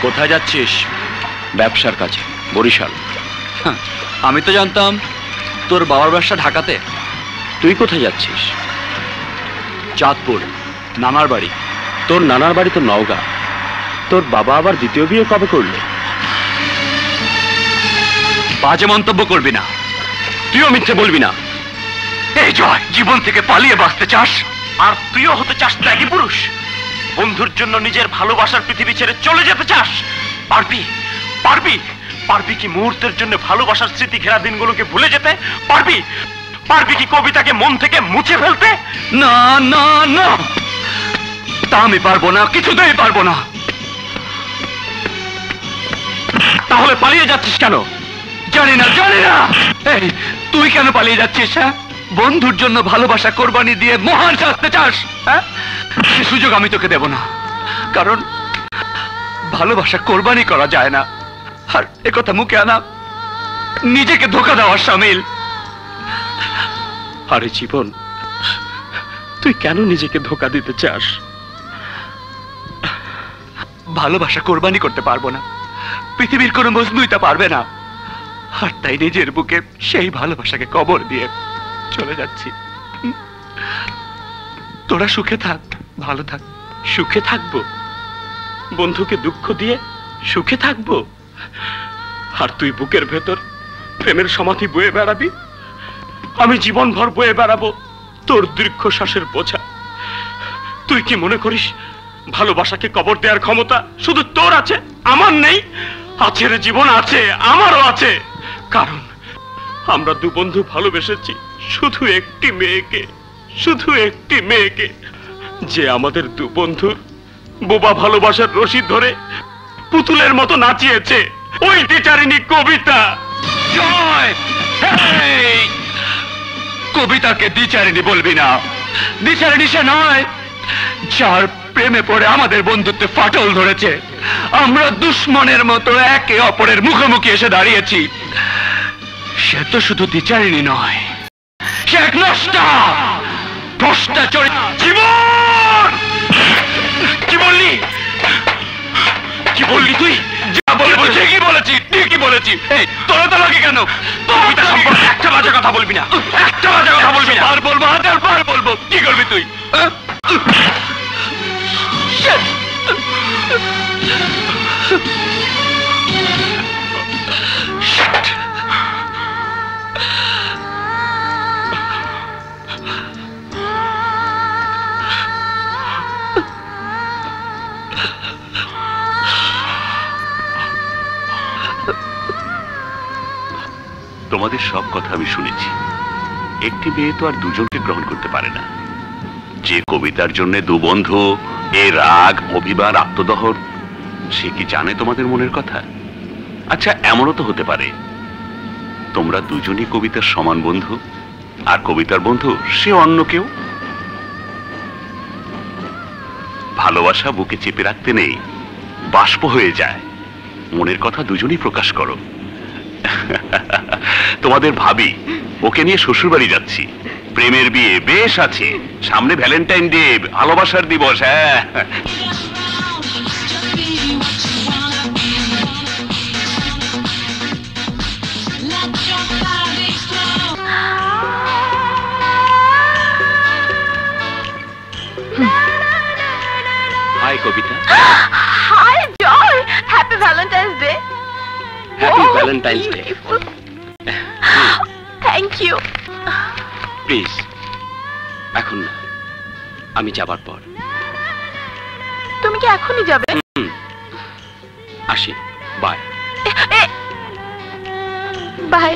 কোথায় যাচ্ছিস? ব্যবসার কাছে, বরিশাল। আমি তো জানতাম তোর বাবার ব্যবসা ঢাকাতে। তুই কোথায় যাচ্ছিস? চাঁদপুর, নানার বাড়ি। তোর নানার বাড়ি তো নওগাঁ। তোর বাবা আবার দ্বিতীয় বিয়ে কবে করলো? বাজে মন্তব্য করবি না, তুইও মিথ্যে বলবি না। এই জয়, জীবন থেকে পালিয়ে বাঁচতে চাস? আর তুইও হতে চাস ত্যাগী পুরুষ? বন্ধুর জন্য নিজের ভালোবাসার পৃথিবী ছেড়ে চলে যেতে চাস? পারবি? পারবি? পারবি কি মুহূর্তের জন্য ভালোবাসার স্মৃতি ঘেরা দিনগুলোকে ভুলে যেতে? পারবি? পারবি কি কবিতাকে মন থেকে মুছে ফেলতে? না না না, তা আমি পারবো না, কিছুতেই পারবো না। তাহলে পালিয়ে যাচ্ছিস কেন? জানি না, জানি না। এই, তুই কেন পালিয়ে যাচ্ছিস? হ্যাঁ, বন্ধুর জন্য ভালোবাসা কোরবানি দিয়ে মহান সাজতে চাস? হ্যাঁ, সে সুযোগ আমি তোকে দেব না, কারণ ভালোবাসা কোরবানি করা যায় না। আর একথা মুখে আনা নিজেকে ধোঁকা দেওয়ার শামিল। আরে জীবন, তুই কেন নিজেকে ধোঁকা দিতে চাস? ভালোবাসা কোরবানি করতে পারবো না, পৃথিবীর কোনো মজনুই তা পারবে না। আর তাই নিজের বুকে সেই ভালোবাসাকে কবর দিয়ে চলে যাচ্ছি। তোরা সুখে থাক, ভালো থাক। সুখে থাকবো? বন্ধুকে দুঃখ দিয়ে সুখে থাকবো? আর তুই বুকের ভেতর প্রেমের সমাধি বয়ে বেড়াবি? আমি জীবনভর বয়ে বেড়াবো তোর দীর্ঘশ্বাসের বোঝা। তুই কি মনে করিস ভালোবাসাকে কবর দেওয়ার ক্ষমতা শুধু তোর আছে, আমার নেই? আছে রে জীবন, আছে, আমারও আছে। কারণ আমরা দু বন্ধু ভালোবেসেছি শুধু একটি মেয়েকে, শুধু একটি মেয়েকে, যে আমাদের দু বন্ধুর বোবা ভালোবাসার রশি ধরে পুতুলের মতো নাচিয়েছে, ওই টিচারিনী কবিতা। জয়, এই, কবিতাকে দ্বিচারিণী বলবি না। দ্বিচারিণী সে নয় যার প্রেমে পড়ে আমাদের বন্ধুত্বে ফাটল ধরেছে। আমরা দুশ্মনের মতো একে অপরের মুখোমুখি এসে দাঁড়িয়েছি। সে তো শুধু দ্বিচারিণী নয়, সে এক নষ্টা, নষ্টা চরিত্র। জীবন, কি বললি? কি বললি তুই? যা বলবো ঠিকই বলেছি, ঠিকই বলেছি। এই, তোরা তো লাগে কেন? কবিতা সম্পর্কে একটা বাজে কথা বলবি না, একটা বাজে কথা বলবি না। পার বলবো, হাজার পার বলবো। কি করবি তুই? তোমাদের সব কথা আমি শুনেছি। একটি মেয়ে তো আর দুজনকে গ্রহণ করতে পারে না। যে কবিতার জন্য দু বন্ধু এ রাগ, অভিমান, আত্মদহন, সে কি জানে তোমাদের মনের কথা? আচ্ছা, এমনও তো হতে পারে তোমরা দুজনই কবিতার সমান বন্ধু, আর কবিতার বন্ধু সে অন্য কেউ। ভালোবাসা বুকে চেপে রাখতে নেই, বাষ্প হয়ে যায়। মনের কথা দুজনই প্রকাশ করো। তোমাদের ভাবি, ওকে নিয়ে শ্বশুর বাড়ি যাচ্ছি। প্রেমের বিয়ে বেশ আছে, সামনে ভ্যালেন্টাইন ডে, ভালোবাসার দিবস। হ্যাঁ, hi Kabita. Hi Joy, happy Valentine's Day. Happy Valentine's Day. Thank you. Please এখন না, আমি যাবার পর। তুমি কি এখনই যাবে? আসি, bye. Bye.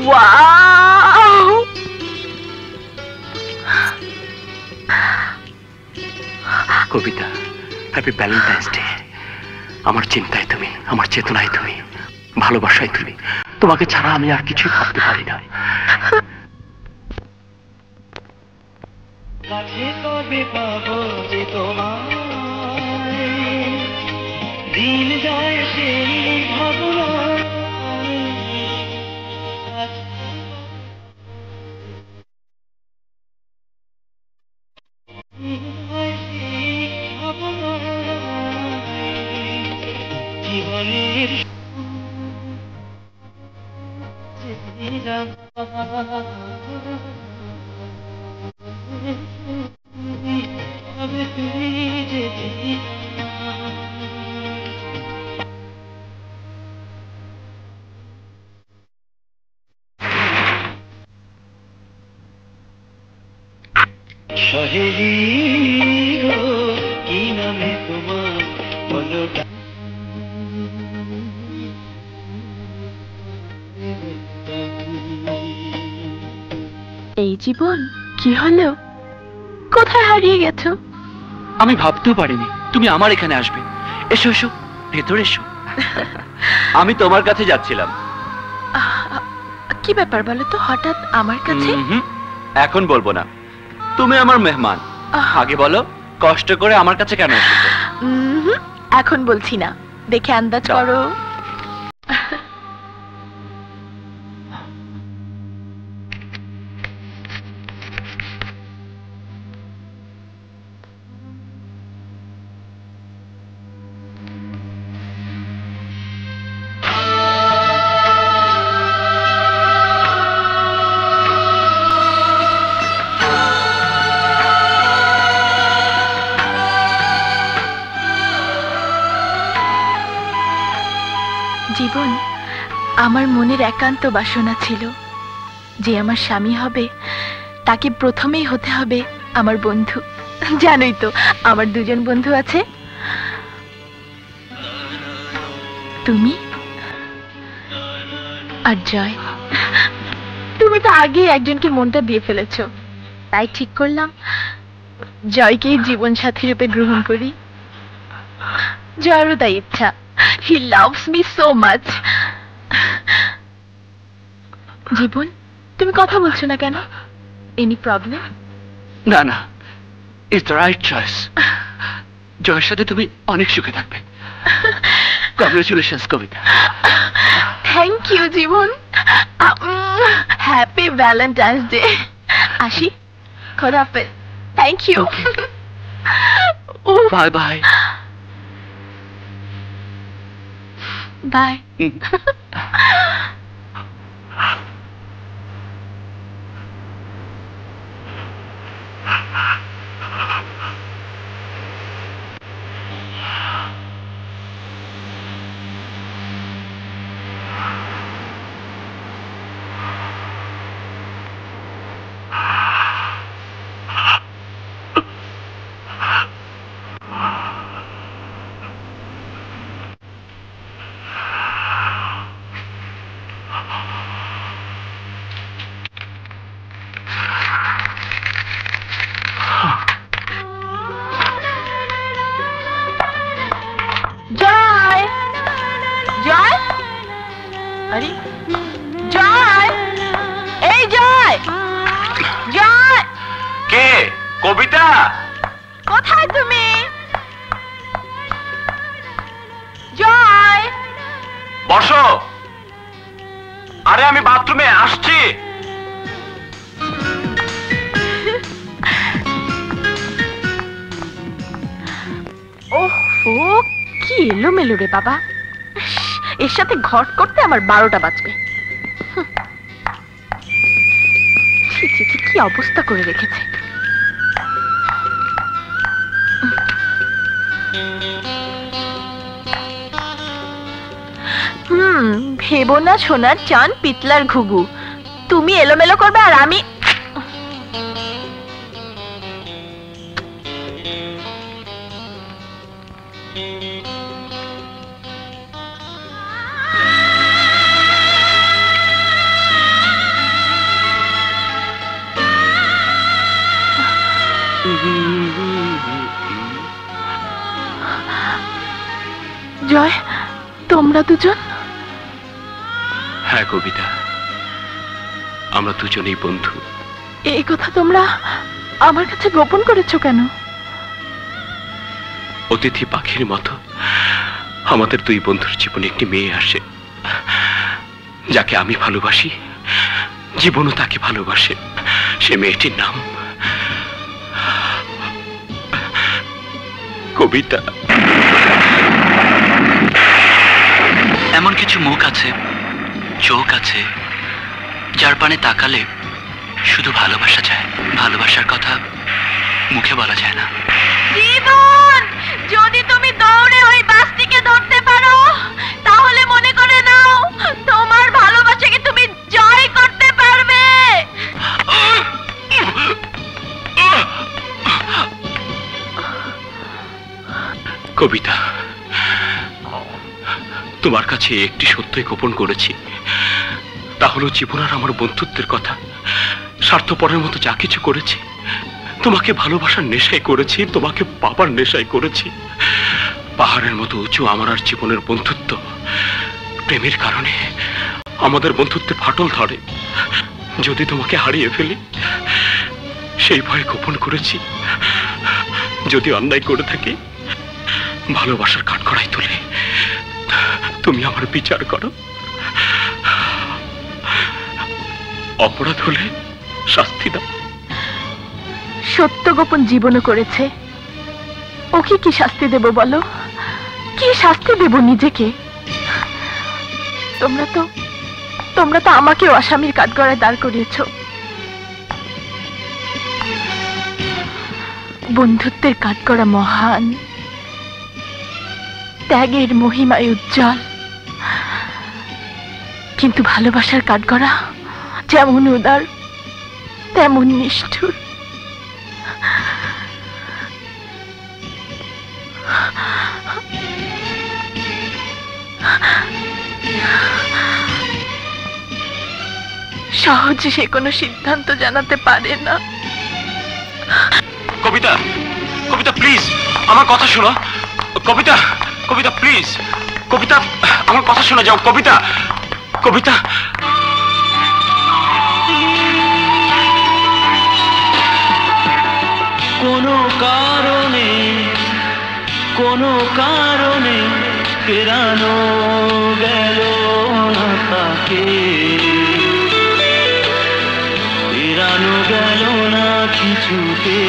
Wow, Kabita, happy Valentine's Day. আমার চিন্তায় তুমি, আমার চেতনায় তুমি, ভালোবাসায় তুমি। তোমাকে ছাড়া আমি আর কিছুই ভাবতে পারি না। কবে পাবো যে তোমায়, দিন যায় সেই ভাবনায়। জীবনের সহেলি গো, কি নামে তোমার বলো। এই জীবন কি হলো? কোথায় হারিয়ে গেছো? আমি ভাবতেও পারিনি তুমি আমার এখানে আসবে। এসো এসো, ভেতরে এসো। আমি তোমার কাছে যাচ্ছিলাম। কি ব্যাপার বলো তো হঠাৎ আমার কাছে? এখন বলবো না, তুমি আমার মেহমান। আগে বলো, কষ্ট করে আমার কাছে কেন এসেছো? এখন বলছি না, দেখে আন্দাজ যাও। করো। জীবন, আমার মনের একান্ত বাসনা ছিল যে আমার স্বামী হবে তাকে প্রথমেই হতে হবে আমার বন্ধু। জানোই তো আমার দুজন বন্ধু আছে, তুমি আর জয়। তুমি তো আগেই একজনকে মনটা দিয়ে ফেলেছো, তাই ঠিক করলাম জয়কেই জীবন সাথী রূপে গ্রহণ করি। জয়েরও তাই ইচ্ছা। He loves me so much. জীবন, তুমি কথা বলছো না কেন? Any problem? না না, ইটস দ্য রাইট চয়েস। জয়ের সাথে তুমি অনেক সুখে থাকবে। Congratulations Kabita. Thank you Jibon. Happy Valentine's day. আসি, খোদা হাফেজ। Thank you. Bye bye. Bye. Joy, Joy, আরে জয়, এই জয়, জয়, কে? কবিতা? কোথায় তুমি? জয়, বসো। আরে আমি বাথরুমে আসছি। ওহো, কি এলোমেলো রে বাবা। এর সাথে ঘট করতে আমার 12টা বাজবে। ছি ছি ছি, কি অবস্থা করে রেখেছে। ভেবো না সোনার চান পিতলার ঘুঘু, তুমি এলোমেলো করবে আর আমি জয়, তোমরা দুজন? হ্যাঁ কবিতা, আমরা দুজনেই বন্ধু। এই কথা তোমরা আমার কাছে গোপন করেছো কেন? অতিথি পাখির মতো আমাদের দুই বন্ধুর জীবনে একটি মেয়ে আসে, যাকে আমি ভালোবাসি, জীবনও তাকে ভালোবাসে। সে মেয়েটির নাম কবিতা। এমন কিছু মুখ আছে, চোখ আছে, যার পানে তাকালে শুধু ভালোবাসা যায়। ভালোবাসার কথা মুখে বলা যায় না। জীবন, যদি তুমি দৌড়ে ওই বাসটিকে ধরতে পারো তাহলে মনে করে নাও তোমার ভালোবাসাকে তুমি জয় করতে পারবে। কবিতা, তোমার কাছে একটি সত্যই গোপন করেছি, তা হলো জীবন আর আমার বন্ধুত্বের কথা। স্বার্থপরের মতো যা কিছু করেছি, তোমাকে ভালোবাসার নেশায় করেছি, তোমাকে পাবার নেশায় করেছি। পাহাড়ের মতো উঁচু আমার আর জীবনের বন্ধুত্ব, প্রেমের কারণে আমাদের বন্ধুত্বে ফাটল ধরে। যদি তোমাকে হারিয়ে ফেলি সেই ভয়ে গোপন করেছি। যদি অন্যায় করে থাকি, ভালোবাসার কাঠগড়ায় তুলে তুমি আমার বিচার করো। অপরাধ হলে শাস্তি দাও। সত্য গোপন জীবনও করেছে, ওকে কি শাস্তি দেব বলো? কি শাস্তি দেব নিজেকে? তোমরা তো আমাকেও আসামির কাঠগড়ায় দাঁড় করিয়েছো। বন্ধুত্বের কাঠগড়া মহান, ত্যাগের মহিমায় উজ্জ্বল, কিন্তু ভালোবাসার কাঠগড়া যেমন উদার তেমন নিষ্ঠুর। সহজে সে কোনো সিদ্ধান্ত জানাতে পারে না। কবিতা, কবিতা প্লিজ আমার কথা শোনো। কবিতা, কবিতা প্লিজ, কবিতা আমার কথা শোনা যাও। কবিতা, কবিতা। কোনো কারণে ফেরানো গেল না তাকে, ফেরানো গেল না কিছুতে।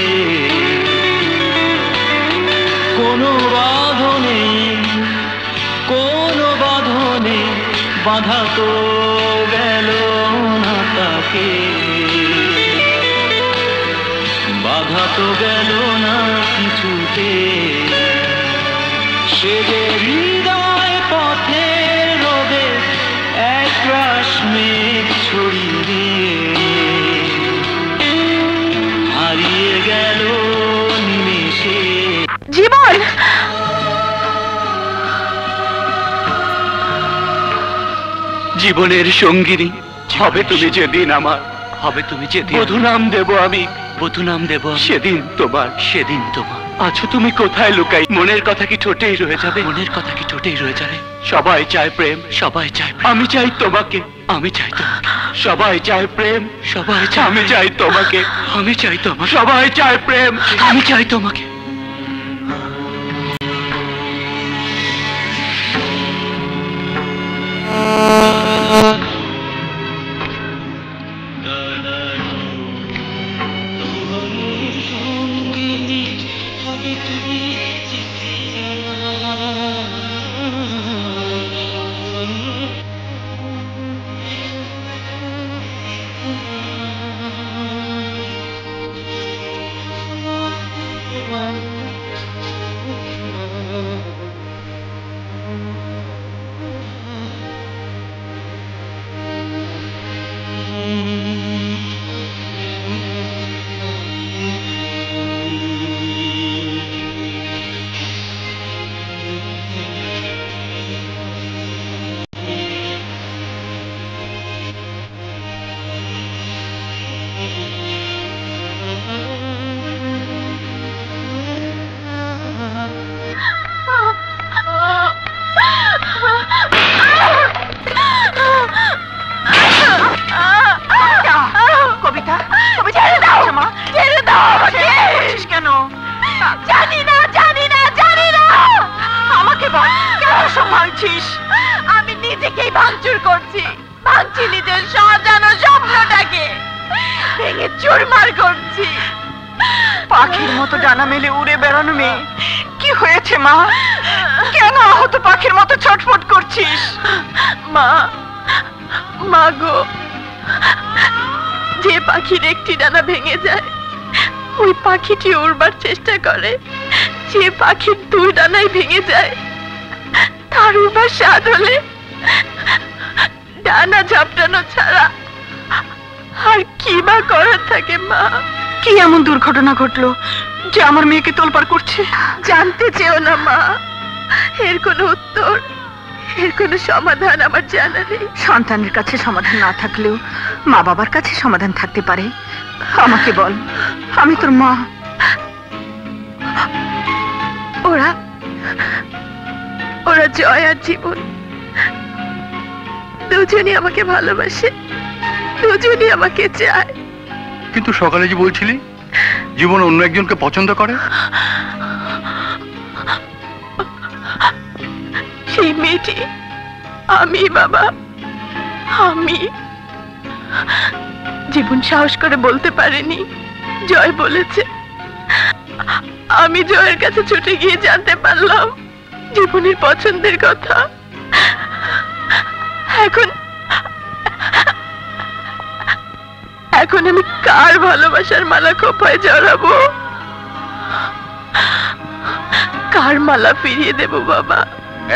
কোনো বাঁধনে বাঁধা তো গেল না তাকে, বাধা তো গেল না কিছুতে। সে যে হৃদয় পথে রোদে একরাশ মেঘ ছড়িয়ে হারিয়ে গেল নিমেষে। জীবন, জীবনের সঙ্গিনী হবে তুমি যেদিন আমার, হবে তুমি যেদিন বধূ নাম দেব আমি, বধূ নাম দেব সেদিন তোমার, সেদিন তোমার। আছো তুমি কোথায় লুকাই? মনের কথা কি ঠোঁটেই রয়ে যাবে? মনের কথা কি ঠোঁটেই রয়ে যাবে? সবাই চায় প্রেম, সবাই চায়, আমি চাই তোমাকে, আমি চাই তোমাকে। সবাই চায় প্রেম, সবাই চায়, আমি চাই তোমাকে, আমি চাই তোমাকে। সবাই চায় প্রেম, আমি চাই তোমাকে। করছি, ভাঙছি নিজের সাজানো স্বপ্নটাকে, ভেঙে চুরমার করছি। পাখির মতো ডানা মেলে উড়ে বেড়ানো মেয়ে, কি হয়েছে মা? কেন আহত পাখির মতো ছটফট করছিস? মা, মা গো, যে পাখির একটি ডানা ভেঙে যায় ওই পাখিটি উড়বার চেষ্টা করে, যে পাখির দুই ডানাই ভেঙে যায় তার উড়বার স্বাদ হলে ডানা ঝাপটানো ছাড়া আর কি বা করার থাকে মা? কি এমন দুর্ঘটনা ঘটলো যে আমার মেয়েকে তোলপাড় করছে? জানতে চেও না মা, এর কোনো উত্তর, এর কোনো সমাধান আমার জানা নেই। সন্তানের কাছে সমাধান না থাকলেও মা বাবার কাছে সমাধান থাকতে পারে। আমাকে বল, আমি তোর মা। ওরা ওরা জয় আর জীবন দুজনই আমাকে ভালোবাসে, দুজনই আমাকে চায়। কিন্তু সকালে যে বলছিলি জীবন অন্য একজনকে পছন্দ করে, সেই মেয়েটি আমি বাবা, আমি। জীবন সাহস করে বলতে পারেনি, জয় বলেছে। আমি জয়ের কাছে ছুটে গিয়ে জানতে পারলাম জীবনের পছন্দের কথা। এখন এখন আমি কার ভালোবাসার মালা খোপায় জড়াবো, কার মালা ফিরিয়ে দেব বাবা?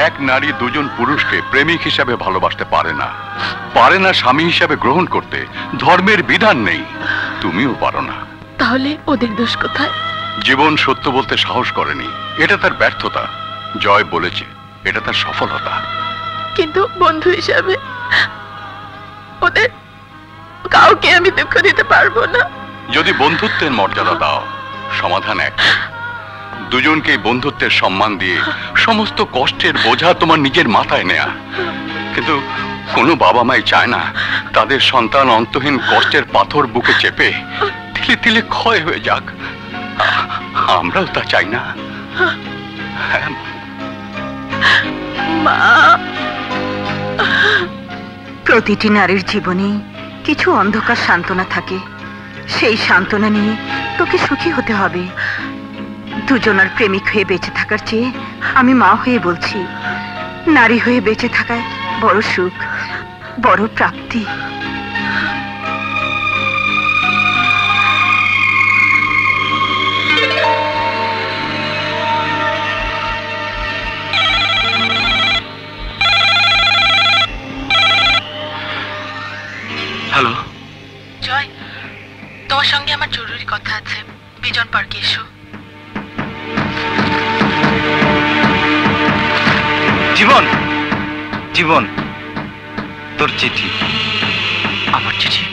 এক নারী দুজন পুরুষকে প্রেমিক হিসাবে ভালোবাসতে পারে না, পারে না স্বামী হিসাবে গ্রহণ করতে। ধর্মের বিধান নেই, তুমিও পারো না। তাহলে ওদের দোষ কোথায়? জীবন সত্য বলতে সাহস করেনি, এটা তার ব্যর্থতা। জয় বলেছে এটা তার সফলতা। কিন্তু বন্ধু হিসাবে ওদের কাউকে আমি দুঃখ দিতে পারবো না। যদি বন্ধুত্বের মর্যাদা দাও, সমাধান এক, দুজনকে বন্ধুত্বের সম্মান দিয়ে সমস্ত কষ্টের বোঝা তোমার নিজের মাথায় নেয়া। কিন্তু কোনো বাবা মাই চায় না তাদের সন্তান অন্তহীন কষ্টের পাথর বুকে চেপে তিলে তিলে ক্ষয় হয়ে যাক। আমরাও তা চাই না। হ্যাঁ মা, প্রতিটি নারীর জীবনে কিছু অন্ধকার সান্ত্বনা থাকে, সেই সান্ত্বনা নিয়ে তোকে সুখী হতে হবে। দুজনার প্রেমিক হয়ে বেঁচে থাকার চেয়ে আমি মা হয়ে বলছি, নারী হয়ে বেঁচে থাকায় বড় সুখ, বড় প্রাপ্তি। হ্যালো জয়, তোমার সঙ্গে আমার জরুরি কথা আছে, বিজন পার্কে এসো। জীবন, জীবন, তোর চিঠি। আমার চিঠি?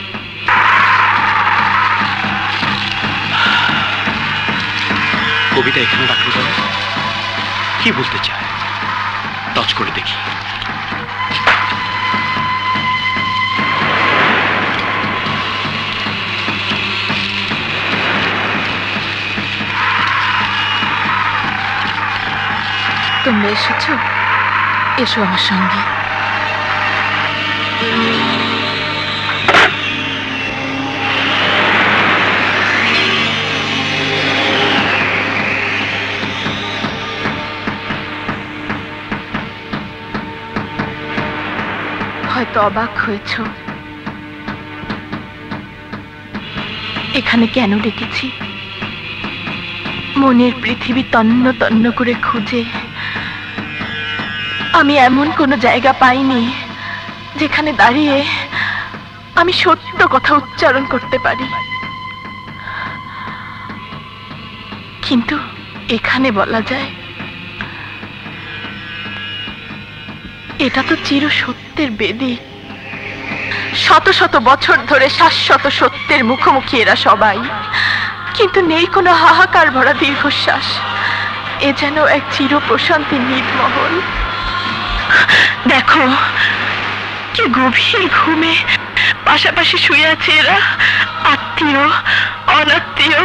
কবিতা এখানে রাখলো কেন? কি বলতে চায়? টচ করে দেখি। তোমরা এসেছো, এসো আমার সঙ্গে। হয়তো অবাক হয়েছ এখানে কেন ডেকেছি। মনের পৃথিবী তন্ন তন্ন করে খুঁজে আমি এমন কোনো জায়গা পাইনি যেখানে দাঁড়িয়ে আমি সত্য কথা উচ্চারণ করতে পারি। কিন্তু এখানে বলা যায় এটা তো চির সত্যের বেদী। শত শত বছর ধরে শাশ্বত সত্যের মুখোমুখি এরা সবাই, কিন্তু নেই কোনো হাহাকার ভরা দীর্ঘশ্বাস। এ যেন এক চির প্রশান্তির নির্মহল। দেখো কি গভীর ঘুমে পাশাপাশি শুয়ে আছে এরা, আত্মীয় অনাত্মীয়।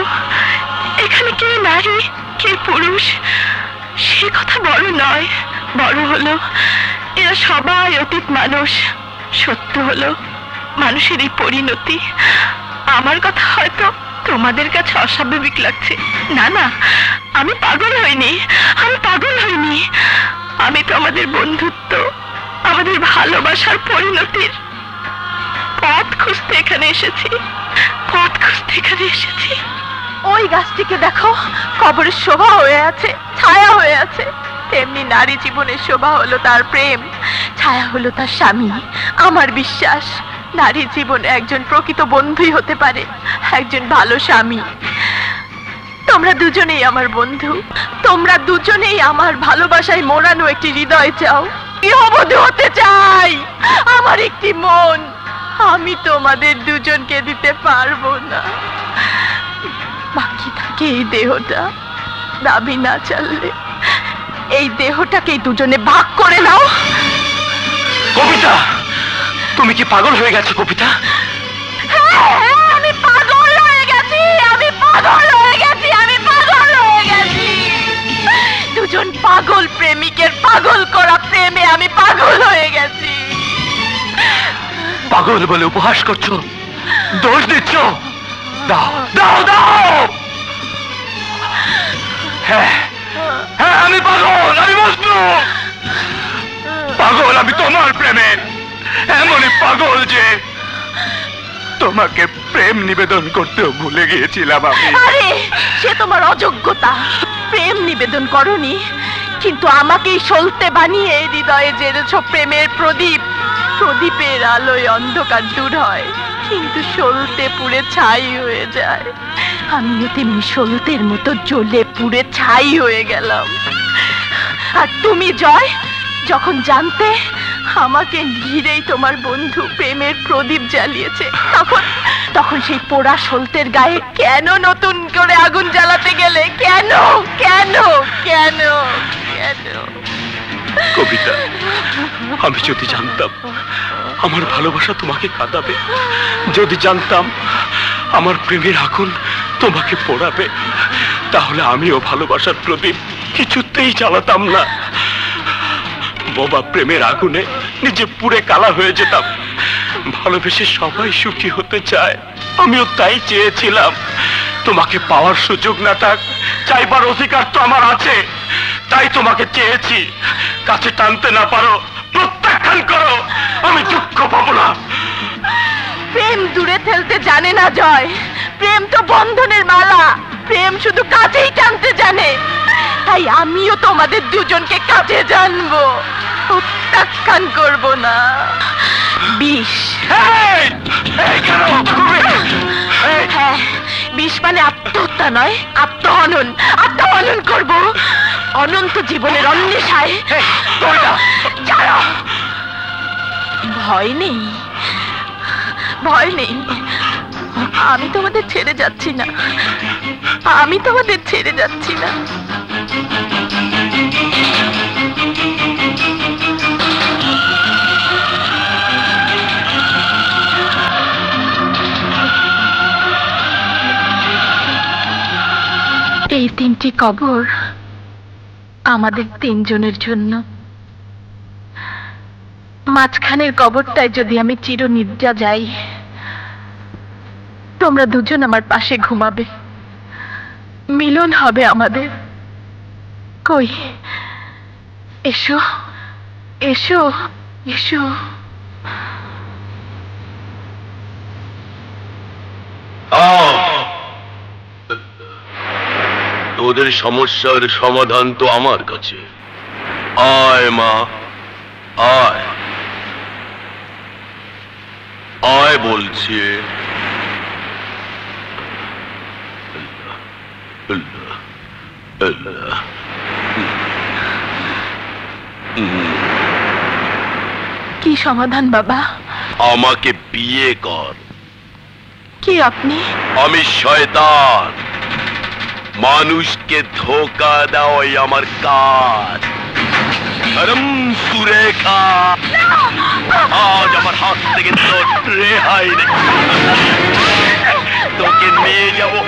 এখানে কে নারী কে পুরুষ সে কথা বড় নয়, বড় হলো এরা সবাই অতীত মানুষ, সত্য হলো মানুষের এই পরিণতি। আমার কথা হয়তো তোমাদের কাছে অস্বাভাবিক লাগছে। না না, আমি পাগল হইনি, আমি পাগল হইনি। আমি তো আমাদের বন্ধুত্ব, আমাদের ভালোবাসার পরিণতির পথ খুঁজতে এখানে এসেছি, পথ খুঁজতে এখানে এসেছি। ওই গাছটিকে দেখো, কবরের শোভা হয়ে আছে, ছায়া হয়ে আছে। তেমনি নারী জীবনের শোভা হলো তার প্রেম, ছায়া হলো তার স্বামী। আমার বিশ্বাস নারী জীবনে একজন প্রকৃত বন্ধুই হতে পারে, একজন ভালো স্বামী। তোমরা দুজনেই আমার বন্ধু, তোমরা দুজনেই আমার ভালোবাসায় মোড়ানো একটি হৃদয় চাও। গৃহবধূ হতে চাই আমার একটি মন, আমি তোমাদের দুজনকে দিতে পারবো না। বাকি থাকে এই দেহটা, দাবি না চাললে এই দেহটাকেই দুজনে ভাগ করে নাও। কবিতা, তুমি কি পাগল হয়ে গেছো কবিতা? আমি পাগল হয়ে গেছি, আমি পাগল হয়ে গেছি, আমি পাগল হয়ে গেছি। দুজন পাগল প্রেমিকের পাগল করা প্রেমে আমি পাগল হয়ে গেছি। পাগল বলে উপহাস করছো, দোষ দিচ্ছ? দাও দাও দাও। হ্যাঁ হ্যাঁ, আমি পাগল, আমি মজনু পাগল। আমি তোমার প্রেমে এমনই পাগল যে তোমাকে প্রেম নিবেদন করতেও ভুলে গিয়েছিলাম আমি। আরে সে তোমার অযোগ্যতা, প্রেম নিবেদন করনি, কিন্তু আমাকেই সলতে বানিয়ে হৃদয়ে জেলেছ প্রেমের প্রদীপ। প্রদীপের আলোয় অন্ধকার দূর হয়, কিন্তু সলতে পুড়ে ছাই হয়ে যায়। আমিও তেমনি সলতের মতো জ্বলে পুড়ে ছাই হয়ে গেলাম। আর তুমি জয়, যখন জানতে আমাকে ঘিরেই তোমার বন্ধু প্রেমের প্রদীপ জ্বালিয়েছে, তখন সেই পোড়া সলতের গায়ে কেন নতুন করে আগুন জ্বালাতে গেলে? কেন কেন কেন কেন? কবিতা, আমি যদি জানতাম আমার ভালোবাসা তোমাকে কাঁদাবে, যদি জানতাম আমার প্রেমের আগুন তোমাকে পোড়াবে, তাহলে আমিও ভালোবাসার প্রদীপ কিছুতেই জ্বালাতাম না। বোবা প্রেমের আগুনে নিজে পুড়ে কালা হয়ে যেতাম। ভালোবেসে সবাই সুখী হতে চায়, আমিও তাই চেয়েছিলাম। তোমাকে পাওয়ার সুযোগ না থাক, চাইবার অধিকার তো আমার আছে, তাই তোমাকে চেয়েছি। কাছে টানতে না পারো, প্রত্যাখ্যান করো, আমি দুঃখ পাবো না। প্রেম দূরে ঠেলতে জানে না জয়, প্রেম তো বন্ধনের মালা, প্রেম শুধু কাছেই টানতে জানে। তাই আমিও তোমাদের দুজনকে কাছে জানবো, প্রত্যাখ্যান করবো না। বিষ, হ্যাঁ, বিষ মানে আত্মহত্যা নয়, আত্মহনন। আত্মহনন করবো অনন্ত জীবনের অন্বেষায়। ভয় নেই, ভয় নেই, আমি তোমাদের ছেড়ে যাচ্ছি না, আমি তোমাদের ছেড়ে যাচ্ছি না। এই তিনটি কবর আমাদের তিনজনের জন্য। মাঝখানের কবরটায় যদি আমি চিরনিদ্রা যাই, তোমরা দুজন আমার পাশে ঘুমাবে, মিলন হবে আমাদের। কই, এসো এসো এসো। তোদের সমস্যার সমাধান তো আমার কাছে। আয় মা, আয় আয় বলছি। কি সমাধান বাবা? আমাকে বিয়ে কর। কি আপনি? আমি শয়তান, মানুষকে ধোকা দেওয়াই আমার কাজ। সুরেখা, আজ আমার হাত থেকে তোর রেহাই নেই। তোকে নিয়ে যাবো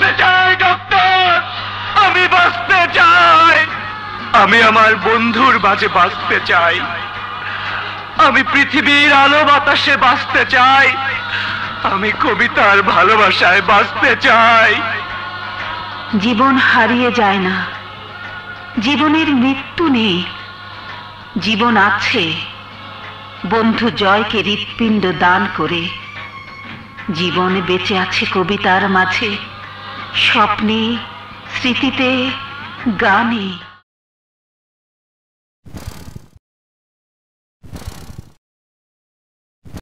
বাঁচতে চাই ডক্টর, আমি বাঁচতে চাই। আমি আমার বন্ধুর মাঝে বাঁচতে চাই, আমি পৃথিবীর আলো বাতাসে বাঁচতে চাই, আমি কবিতার ভালোবাসায় বাঁচতে চাই। জীবন হারিয়ে যায় না, জীবনের মৃত্যু নেই, জীবন আছে বন্ধু জয়কে হৃৎপিণ্ড দান করে। জীবন বেঁচে আছে কবিতার মাঝে, স্বপ্নে, স্মৃতিতে, গানে।